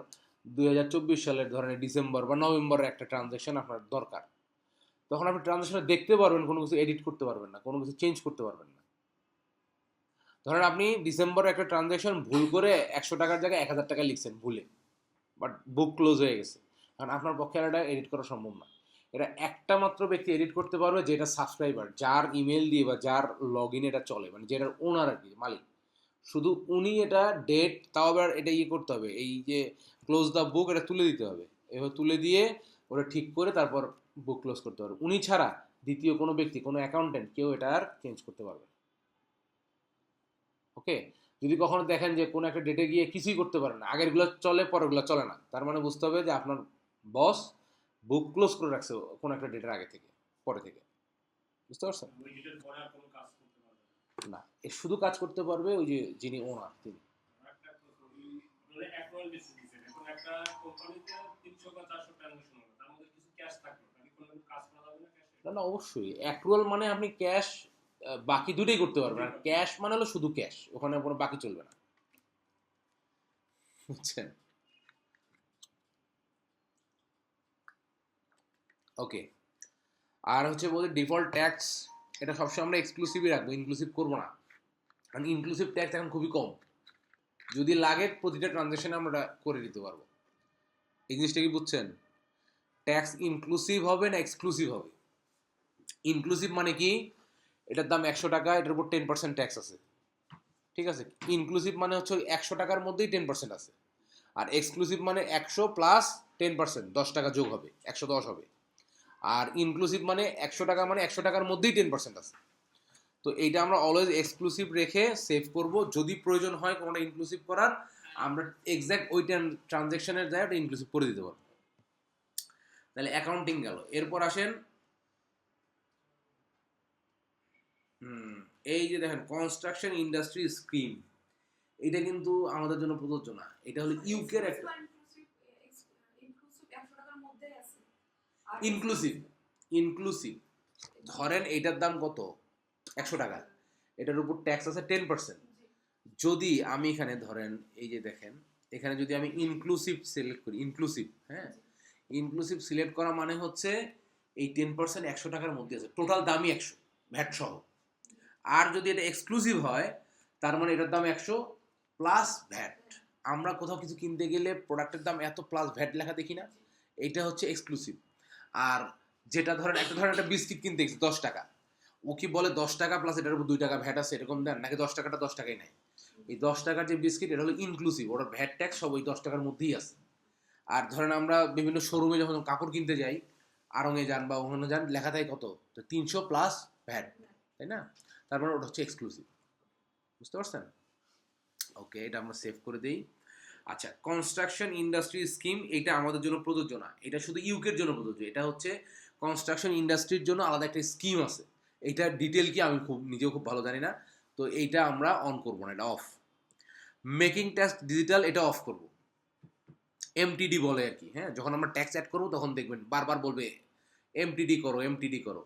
2024 সালের ধরেন ডিসেম্বর বা নভেম্বরের একটা ট্রানজ্যাকশন আপনার দরকার, তখন আপনি ট্রানজ্যাকশনে দেখতে পারবেন, কোনো কিছু এডিট করতে পারবেন না, কোনো কিছু চেঞ্জ করতে পারবেন না। ধরেন আপনি ডিসেম্বরে একটা ট্রানজ্যাকশন ভুল করে 100 টাকার জায়গায় 1000 টাকা লিখছেন ভুলে, বাট বুক ক্লোজ হয়ে গেছে, কারণ আপনার পক্ষে এটা এডিট করা সম্ভব না। এটা একটা মাত্র ব্যক্তি এডিট করতে পারবে যেটা সাবস্ক্রাইবার, যার ইমেল দিয়ে বা যার লগ ইন এটা চলে, মানে যেটার ওনার আর কি, মালিক, শুধু উনি এটা ডেট, তাও আবার এটা ইয়ে করতে হবে, এই যে ক্লোজ দ্য বুক এটা তুলে দিতে হবে, এভাবে তুলে দিয়ে ওটা ঠিক করে তারপর বুক ক্লোজ করতে পারবে। উনি ছাড়া দ্বিতীয় কোনো ব্যক্তি, কোনো অ্যাকাউন্টেন্ট কেউ এটা আর চেঞ্জ করতে পারবে না। ওকে, যদি কখনো দেখেন যে কোনো একটা ডেটে গিয়ে কিছুই করতে পারে না, আগেরগুলো চলে পরেরগুলো চলে না, তার মানে বুঝতে হবে যে আপনার বস বুক ক্লোজ করে রাখছে কোনো একটা ডেটের আগে থেকে, পরে থেকে। বুঝতে পারছেন? ওই ডেটের পরে আর কোনো কাজ করতে পারবে না, এ শুধু কাজ করতে পারবে ওই যে যিনি ওনার তিনি। না। একটা মানে অ্যাকাউন্ট বেসিস দিচ্ছেন, এখন একটা কোম্পানিতে 300 বা 400 ট্রানজাকশন হবে, তার মধ্যে কিছু ক্যাশ থাকলো, তাহলে কোনো কাজ করা যাবে না ক্যাশে? না না, অবশ্যই অ্যাক্রুয়াল মানে আপনি ক্যাশ বাকি দুটোই করতে পারবেন, আর ক্যাশ মানে হলো শুধু ক্যাশ, ওখানে কোনো বাকি চলবে না। বুঝছেন? ওকে, আর হচ্ছে বলতে ডিফল্ট ট্যাক্স, এটা সবসময় আমরা এক্সক্লুসিভই রাখবো, ইনক্লুসিভ করবো না, কারণ ইনক্লুসিভ ট্যাক্স এখন খুবই কম, যদি লাগে প্রতিটা ট্রানজ্যাকশনে আমরা করে দিতে পারবো। এই জিনিসটা কি বুঝছেন? ট্যাক্স ইনক্লুসিভ হবে না এক্সক্লুসিভ হবে? ইনক্লুসিভ মানে কি, এটার দাম 100 টাকা, এটার উপর 10% ট্যাক্স আছে, ঠিক আছে? ইনক্লুসিভ মানে হচ্ছে 100 টাকার মধ্যেই 10% আছে। আর এক্সক্লুসিভ মানে 100 প্লাস 10%, 10 টাকা যোগ হবে, 110 হবে। আর ইনক্লুসিভ মানে 100 টাকা মানে 100 টাকার মধ্যেই 10% আছে। তো এইটা আমরা অলওয়েজ এক্সক্লুসিভ রেখে সেভ করব, যদি প্রয়োজন হয় কোনোটা ইনক্লুসিভ করার, আমরা এক্স্যাক্ট ওই ট্রানজ্যাকশনের জায়গাটা ইনক্লুসিভ করে দিতে পারবো। তাহলে অ্যাকাউন্টিং গেল, এরপর আসেন এই যে দেখেন কনস্ট্রাকশন ইন্ডাস্ট্রি স্কিম, এটা কিন্তু আমাদের জন্য প্রযোজ্য না, এটা হলো ইউকের একটা ইনক্লুসিভ। ইনক্লুসিভ ধরেন এইটার দাম কত, 100 টাকা, এটার উপর ট্যাক্স আছে 10%। যদি আমি এখানে ধরেন এই যে দেখেন, এখানে যদি আমি ইনক্লুসিভ সিলেক্ট করি, ইনক্লুসিভ, হ্যাঁ, ইনক্লুসিভ সিলেক্ট করা মানে হচ্ছে এই 10% 100 টাকার মধ্যে আছে, টোটাল দামই 100 ভ্যাট সহ। আর যদি এটা এক্সক্লুসিভ হয় তার মানে এটার দাম 100 প্লাস ভ্যাট। আমরা কোথাও কিছু কিনতে গেলে প্রোডাক্টের দাম এত প্লাস ভ্যাট লেখা দেখি না, এইটা হচ্ছে এক্সক্লুসিভ। আর যেটা ধরেন একটা বিস্কিট কিনতে গেছি 10 টাকা, ও কি বলে 10 টাকা প্লাস এটার উপর 2 টাকা ভ্যাট আছে এরকম দেন, নাকি 10 টাকাটা 10 টাকাই নাই? এই 10 টাকার যে বিস্কিট এটা হলো ইনক্লুসিভ, ওটার ভ্যাট ট্যাক্স সব ওই 10 টাকার মধ্যেই আছে। আর ধরেন আমরা বিভিন্ন শোরুমে যখন কাপড় কিনতে যাই, আড়ংয়ে যান বা ওখানে যান, লেখা থাকে কত, তো 300 প্লাস ভ্যাট, তাই না? তারপরে ওটা হচ্ছে এক্সক্লুসিভ। বুঝতে পারছেন? ওকে, এটা আমরা সেভ করে দিই। আচ্ছা, কনস্ট্রাকশন ইন্ডাস্ট্রি স্কিম, এটা আমাদের জন্য প্রযোজ্য না, এটা শুধু ইউকের জন্য প্রযোজ্য। এটা হচ্ছে কনস্ট্রাকশন ইন্ডাস্ট্রির জন্য আলাদা একটা স্কিম আছে, এইটার ডিটেল কি আমি নিজেও খুব ভালো জানি না, তো এইটা আমরা অন করবো না, এটা অফ। মেকিং ট্যাক্স ডিজিটাল, এটা অফ করব। এমটিডি বলে আর কি, হ্যাঁ, যখন আমরা ট্যাক্স অ্যাড করবো তখন দেখবেন বারবার বলবে এমটিডি করো, এমটিডি করো।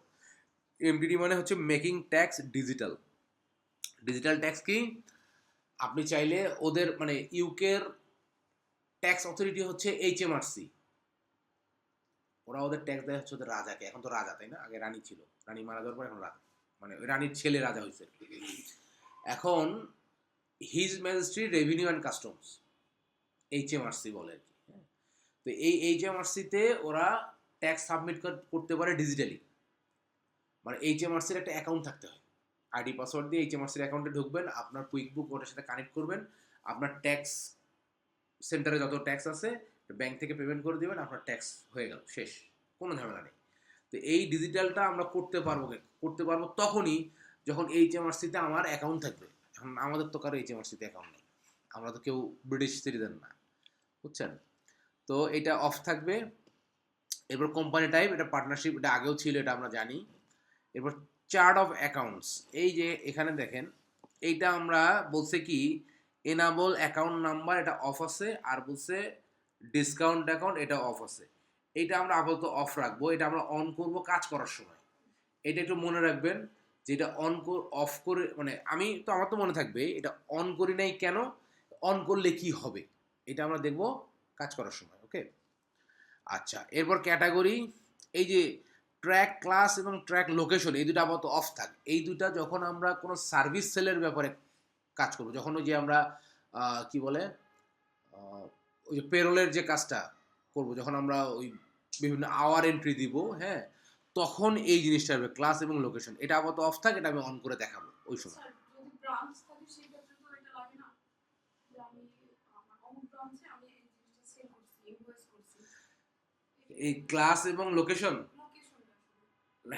এমটিডি মানে হচ্ছে making tax digital. Digital tax কি, আপনি চাইলে ওদের মানে ইউকের ট্যাক্স অথরিটি হচ্ছে এইচএমআরসি, ওরা ওদের ট্যাক্স দেয় হচ্ছে ওদের রাজাকে, এখন তো রাজা, তাই না? আগে রানী ছিল, রানী মারা যাওয়ার পর এখন রাজা, মানে ওই রানীর ছেলে রাজা হয়েছে। এখন his majesty revenue and customs, HMRC বলে আর কি, হ্যাঁ। তো এই HMRC-তে ওরা ট্যাক্স সাবমিট করতে পারে ডিজিটালি, মানে HMRC-র একটা অ্যাকাউন্ট থাকতে হয়। আইডি পাসওয়ার্ড দিয়ে HMRC-র অ্যাকাউন্টে ঢুকবেন, আপনার কুইক বুক ওটার সাথে কানেক্ট করবেন, আপনার ট্যাক্স সেন্টারে যত ট্যাক্স আছে ব্যাংক থেকে পেমেন্ট করে দেবেন, আপনার ট্যাক্স হয়ে গেল, শেষ, কোনো ঝামেলা নেই। তো এই ডিজিটালটা আমরা করতে পারবো তখনই যখন HMRC-তে আমার অ্যাকাউন্ট থাকবে। এখন আমাদের তো কারো HMRC-তে অ্যাকাউন্ট নেই, আমরা তো কেউ ব্রিটিশ সিটিজেন না, বুঝছেন। তো এটা অফ থাকবে। এরপর কোম্পানি টাইপ, এটা পার্টনারশিপ, এটা আগেও ছিল, এটা আমরা জানি। এরপর চার্ট অফ অ্যাকাউন্টস, এই যে এখানে দেখেন, এইটা আমরা বলছে কি এনাবল অ্যাকাউন্ট নাম্বার, এটা অফ আছে, আর বলছে ডিসকাউন্ট অ্যাকাউন্ট, এটা অফ আছে। এইটা আমরা আপাতত অফ রাখবো, এটা আমরা অন করব কাজ করার সময়। এটা একটু মনে রাখবেন যে এটা অফ করে, মানে আমার তো মনে থাকবে, এটা অন করি নাই কেন, অন করলে কি হবে, এটা আমরা দেখব কাজ করার সময়। ওকে, আচ্ছা। এরপর ক্যাটাগরি, এই যে ট্র্যাক ক্লাস এবং ট্র্যাক লোকেশন, এই দুটো আপাতত অফ থাক। এই দুটা যখন আমরা কোনো সার্ভিস সেলের ব্যাপারে কাজ করবো, যখন ওই যে আমরা কি বলে ওই যে পেরোলের যে কাজটা করব, যখন আমরা ওই বিভিন্ন আওয়ার এন্ট্রি দিব, হ্যাঁ, তখন এই জিনিসটা হবে ক্লাস এবং লোকেশন। এটা আপাতত অফ থাকে, এটা আমি অন করে দেখাবো ওই সময়। স্যার যদি ব্রাঞ্চ থাকে সেই ক্ষেত্রে তো এটা লাগে না যে আমি আমার অমুক ব্রাঞ্চে আমি এই জিনিসটা সেল করছি, ইনভয়েস করছি। এই ক্লাস এবং লোকেশন, লোকেশনটা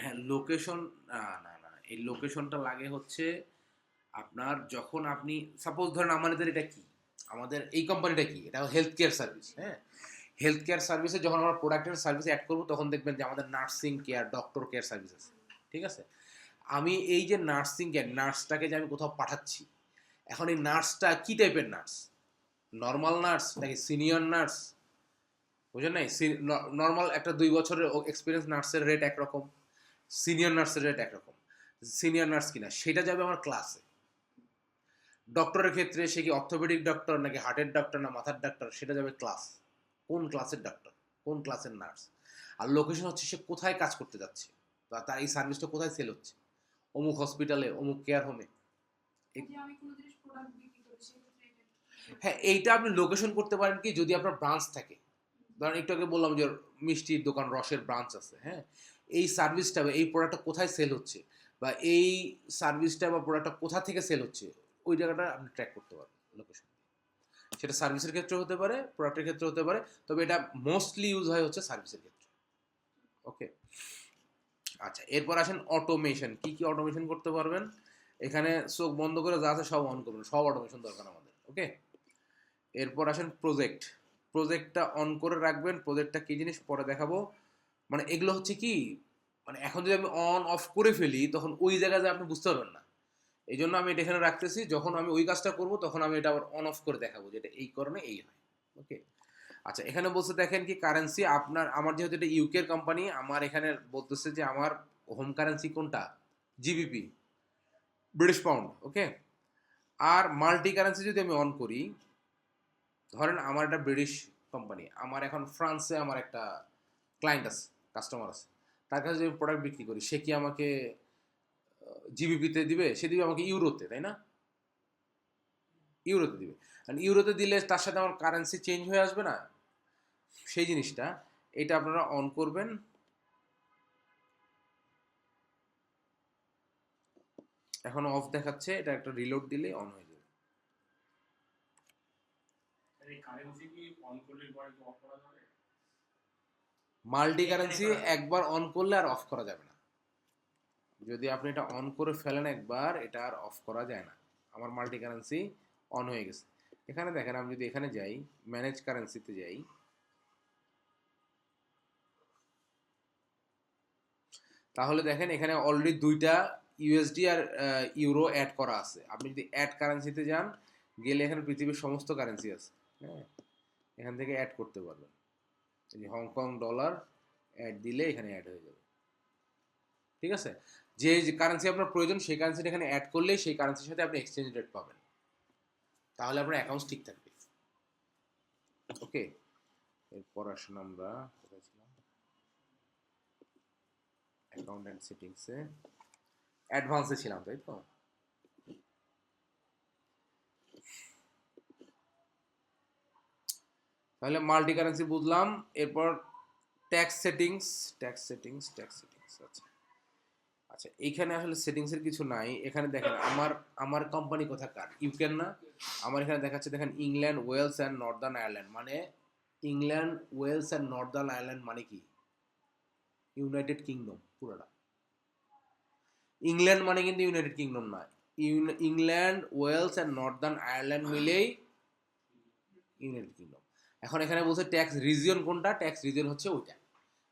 হ্যাঁ লোকেশন, না না না, এই লোকেশনটা লাগে হচ্ছে আপনার যখন আপনি সাপোজ ধরেন আমাদের এটা কি, আমাদের এই কোম্পানিটা কি, এটা হেলথ কেয়ার সার্ভিস, হ্যাঁ। হেলথ কেয়ার সার্ভিসে যখন আমরা প্রোডাক্টের সার্ভিস অ্যাড করবো, তখন দেখবেন যে আমাদের nursing care, doctor care service আছে, ঠিক আছে। আমি এই যে নার্সিং কেয়ার, নার্সটাকে যে আমি কোথাও পাঠাচ্ছি, এখন এই নার্সটা কি টাইপের নার্স, নর্মাল নার্স নাকি সিনিয়র নার্স, বুঝেন নাই। নর্মাল একটা 2 বছরের এক্সপিরিয়েন্স নার্সের রেট একরকম, সিনিয়র নার্সের রেট একরকম। সিনিয়র নার্স কিনা সেটা যাবে আমার ক্লাসে। ডক্টরের ক্ষেত্রে সে কি অর্থোপেডিক ডক্টর নাকি হার্টের ডক্টর না মাথার ডক্টর, সেটা যাবে ক্লাস, কোন ক্লাসের ডক্টর, কোন ক্লাসের নার্স। আর লোকেশন হচ্ছে সে কোথায় কাজ করতে যাচ্ছে, বা তার এই সার্ভিসটা কোথায় সেল হচ্ছে, অমুক হসপিটালে, অমুক কেয়ার হোমে। যে আমি কোনো জিনিস প্রোডাক্ট বিক্রি করি সেই ক্ষেত্রে এটা হ্যাঁ, এইটা আপনি লোকেশন করতে পারেন কি, যদি আপনার ব্রাঞ্চ থাকে। ধরেন একটু আগে বললাম যে মিষ্টির দোকান রসের ব্রাঞ্চ আছে, হ্যাঁ, এই সার্ভিসটা বা এই প্রোডাক্টটা কোথায় সেল হচ্ছে, বা এই সার্ভিসটা বা প্রোডাক্টটা কোথা থেকে সেল হচ্ছে, ওই জায়গাটা আপনি ট্র্যাক করতে পারবেন লোকেশন। সেটা সার্ভিসের ক্ষেত্রে হতে পারে, প্রোডাক্টের ক্ষেত্রে হতে পারে, তবে এটা মোস্টলি ইউজ হয় হচ্ছে সার্ভিসের ক্ষেত্রে। ওকে, আচ্ছা। এরপর আসেন অটোমেশন, কি কি অটোমেশন করতে পারবেন। এখানে চোখ বন্ধ করে যা আছে সব অন করবেন, সব অটোমেশন দরকার আমাদের। ওকে, এরপর আসেন প্রজেক্টটা অন করে রাখবেন। প্রজেক্টটা কি জিনিস পরে দেখাবো। মানে এগুলো হচ্ছে কি, মানে এখন যদি আমি অন অফ করে ফেলি তখন ওই জায়গায় আপনি বুঝতে পারবেন না। এই জন্য আমি এটা এখানে রাখতেছি, যখন আমি ওই কাজটা করব তখন আমি এটা আবার অন অফ করে দেখাবো, যেটা এই কারণে এই হয়। ওকে, আচ্ছা। এখানে বলছে দেখেন কি কারেন্সি, আমার যেহেতু এটা ইউকের কোম্পানি, আমার এখানে বলতেছে যে আমার হোম কারেন্সি কোনটা, জিবিপি, ব্রিটিশ পাউন্ড। ওকে, আর মাল্টি কারেন্সি যদি আমি অন করি, ধরেন আমার একটা ব্রিটিশ কোম্পানি, আমার এখন ফ্রান্সে আমার একটা ক্লায়েন্ট আছে, কাস্টমার আছে, তার কাছে যদি আমি প্রোডাক্ট বিক্রি করি, সে কি আমাকে জিবিপিতে দিবে, সে দিবে আমাকে ইউরোতে, তাই না, ইউরোতে দিবে। আর ইউরোতে দিলে তার সাথে আমার কারেন্সি চেঞ্জ হয়ে আসবে না, সেই জিনিসটা, এটা আপনারা অন করবেন। এখন অফ দেখাচ্ছে, এটা একটা রিলোড দিলে অন হয়ে যাবে। এই কারেন্সি কি অন করলে পরে কি অফ করা যাবে? মাল্টি কারেন্সি একবার অন করলে আর অফ করা যাবে না। যদি আপনি এটা অন করে ফেলেন একবার, এটা আর অফ করা যায় না। আমার মাল্টি কারেন্সি অন হয়ে গেছে। এখানে দেখেন, আমি যদি এখানে যাই, ম্যানেজ কারেন্সিতে যাই, তাহলে দেখেন এখানে অলরেডি 2টা ইউএসডি আর ইউরো অ্যাড করা আছে। আপনি যদি অ্যাড কারেন্সিতে যান, গেলে এখানে পৃথিবীর সমস্ত কারেন্সি আছে, হ্যাঁ, এখান থেকে অ্যাড করতে পারবেন। এই যে হংকং ডলার অ্যাড দিলে এখানে অ্যাড হয়ে যাবে, ঠিক আছে। যে কারেন্সি আপনার প্রয়োজন সেই কারেন্সিটা এখানে অ্যাড করলেই সেই কারেন্সির সাথে আপনি এক্সচেঞ্জ রেট পাবেন, তাহলে আপনার অ্যাকাউন্ট ঠিক থাকবে। ওকে, এরপর আসুন আমরা কোথায় ছিলাম, অ্যাকাউন্ট অ্যান্ড সেটিংসে, অ্যাডভান্সে ছিলাম, তাই তো। তাহলে মাল্টি কারেন্সি বুঝলাম। এরপর ট্যাক্স সেটিংস, আচ্ছা আচ্ছা, এইখানে আসলে সেটিংসের কিছু নাই। এখানে দেখেন আমার কোম্পানি কোথাকার, ইউকেন না? আমার এখানে দেখাচ্ছে, দেখেন England, Wales and Northern Ireland, মানে England, Wales and Northern Ireland মানে কি? ইউনাইটেড কিংডম পুরোটা। ইংল্যান্ড মানে কিন্তু ইউনাইটেড কিংডম না, England, Wales and Northern Ireland মিলেই ইউনাইটেড কিংডম। এখন এখানে বলছে ট্যাক্স রিজিয়ন কোনটা, ট্যাক্স রিজিয়ন হচ্ছে ওইটা,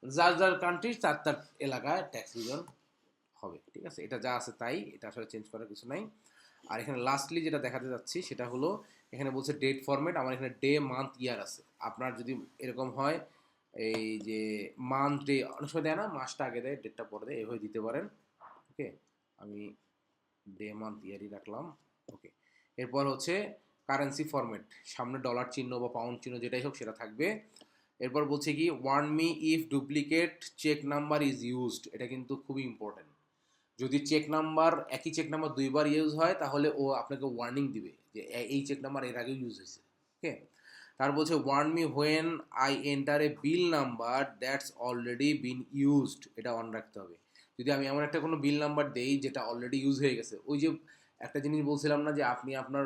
যার যার কান্ট্রি তার তার এলাকায় ট্যাক্স রিজিয়ন হবে। ঠিক আছে, এটা যা আছে তাই, এটা আসলে চেঞ্জ করার কিছু নাই। আর এখানে লাস্টলি যেটা দেখাতে যাচ্ছি সেটা হলো, এখানে বলছে ডেট ফরম্যাট, আমার এখানে ডে, মান্থ, ইয়ার আছে। আপনার যদি এরকম হয়, এই যে মান্থ, ডে অনেক সময় দেয় না, মাসটা আগে দেয় ডেটটা পরে দেয়, এভাবে দিতে পারেন। ওকে, আমি ডে, মান্থ, ইয়ারই রাখলাম। ওকে, এরপর হচ্ছে কারেন্সি ফরম্যাট, সামনে ডলার চিহ্ন বা পাউন্ড চিহ্ন যেটাই হোক সেটা থাকবে। এরপর বলছে কি, warn me if duplicate check number is used, এটা কিন্তু খুবই ইম্পর্টেন্ট। যদি চেক নাম্বার, একই চেক নাম্বার দুইবার ইউজ হয় তাহলে ও আপনাকে ওয়ার্নিং দিবে যে এই চেক নাম্বার এর আগেও ইউজ হয়েছে। ওকে, তার বলছে warn me when I enter a bill number that's already been used, এটা অন রাখতে হবে। যদি আমি এমন একটা কোনো বিল নাম্বার দেই যেটা অলরেডি ইউজ হয়ে গেছে, ওই যে একটা জিনিস বলছিলাম না যে আপনি আপনার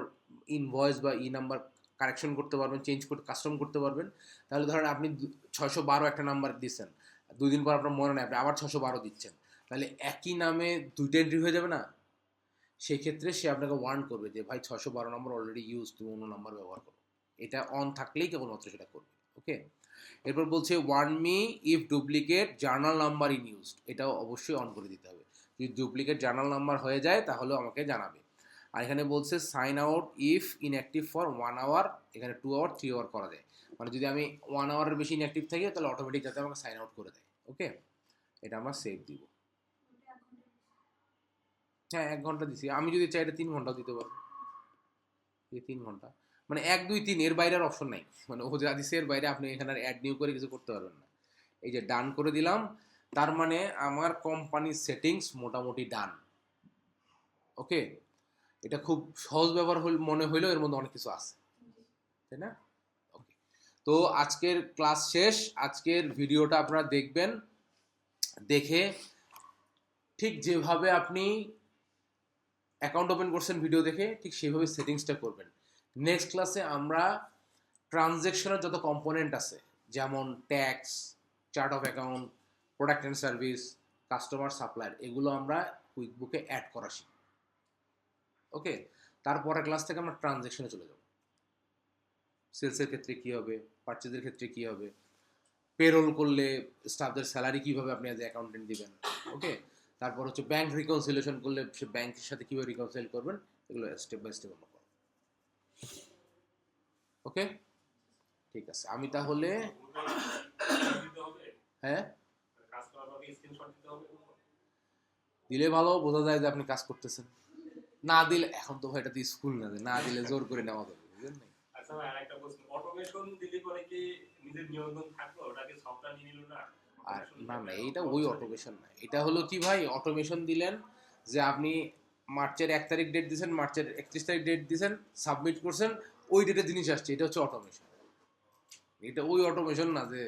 ইনভয়েস বা নাম্বার কারেকশন করতে পারবেন, চেঞ্জ করতে, কাস্টম করতে পারবেন। তাহলে ধরেন আপনি 612 একটা নাম্বার দিচ্ছেন, 2 দিন পর আপনার মনে নেই, আপনি আবার 612 দিচ্ছেন, তাহলে একই নামে দুইটা এন্ট্রি হয়ে যাবে না? সেই ক্ষেত্রে সে আপনাকে ওয়ার্ন করবে যে ভাই 612 নম্বর অলরেডি ইউজ, তুমি অন্য নাম্বার ব্যবহার করো। এটা অন থাকলেই কেবলমাত্র সেটা করবে। ওকে, এরপর বলছে warn me if duplicate journal number in used, এটাও অবশ্যই অন করে দিতে হবে। যদি ডুপ্লিকেট জার্নাল নাম্বার হয়ে যায় তাহলেও আমাকে জানাবে। আর এখানে বলছে sign out if inactive for 1 hour, এখানে 2 আওয়ার 3 আওয়ার করা যায়, মানে যদি আমি 1 আওয়ারের বেশি ইনঅ্যাক্টিভ থাকি তাহলে অটোমেটিক যাতে আমাকে সাইন আউট করে দেয়। ওকে, এটা আমরা সেভ দিব। হ্যাঁ, 1 ঘন্টা দিছি, আমি যদি চাই এটা 3 ঘন্টাও দিতে পারবো। এই 3 ঘন্টা মানে 1 2 3, এর বাইরে আর অপশন নাই, মানে ও যা দিছে এর বাইরে আপনি এখানে আর অ্যাড নিউ করে কিছু করতে পারবেন না। এই যে ডান করে দিলাম, তার মানে আমার কোম্পানির সেটিংস মোটামুটি ডান। ওকে, এটা খুব সহজ ব্যবহার মনে হইলেও এর মধ্যে অনেক কিছু আছে, তাই না? ওকে, তো আজকের ক্লাস শেষ। আজকের ভিডিওটা আপনারা দেখবেন, দেখে ঠিক যেভাবে আপনি অ্যাকাউন্ট ওপেন করছেন ভিডিও দেখে, ঠিক সেভাবে সেটিংসটা করবেন। নেক্সট ক্লাসে আমরা ট্রানজ্যাকশনের যত কম্পোনেন্ট আছে, যেমন tax, chart of account, product and service, customer, supplier, এগুলো আমরা কুইকবুকে অ্যাড করা শিখব। ওকে, তারপরের ক্লাস থেকে আমরা ট্রানজ্যাকশনে চলে যাব। সেলসের ক্ষেত্রে কী হবে, পারচেজের ক্ষেত্রে কী হবে, পেরোল করলে স্টাফদের স্যালারি কীভাবে আপনি অ্যাজ অ্যাকাউন্টেন্ট দিবেন। ওকে, তারপর হচ্ছে ব্যাংক রিকনসিলিয়েশন করলে সে ব্যাংকের সাথে কীভাবে রিকনসাইল করবেন, এগুলো স্টেপ বাই স্টেপ আমরা করব। ওকে, ঠিক আছে, আমি তাহলে হ্যাঁ দিলে ভালো বোঝা যায় যে আপনি কাজ করতেছেন। না দিলে, এখন তো ভাই এটা তো স্কুল না, না দিলে জোর করে নেওয়া যাবে, বুঝলেন? আচ্ছা ভাই, আরেকটা প্রশ্ন, অটোমেশন দিলে পরে কি নিজের নিয়ন্ত্রণ থাকলো, ওটাকে সফটওয়্যার নিয়ে নিল না? আর না না, এইটা ওই অটোমেশন না, এটা হলো কি ভাই, অটোমেশন দিলেন যে আপনি মার্চের 1 তারিখ ডেট দিয়েছেন, মার্চের 31 তারিখ ডেট দিয়েছেন, সাবমিট করছেন, ওই ডেটে জিনিস আসছে, এটা হচ্ছে অটোমেশন। এটা ওই অটোমেশন না যে,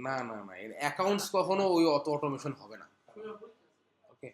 না না না, অ্যাকাউন্টস কখনো ওই অত অটোমেশন হবে না। ওকে।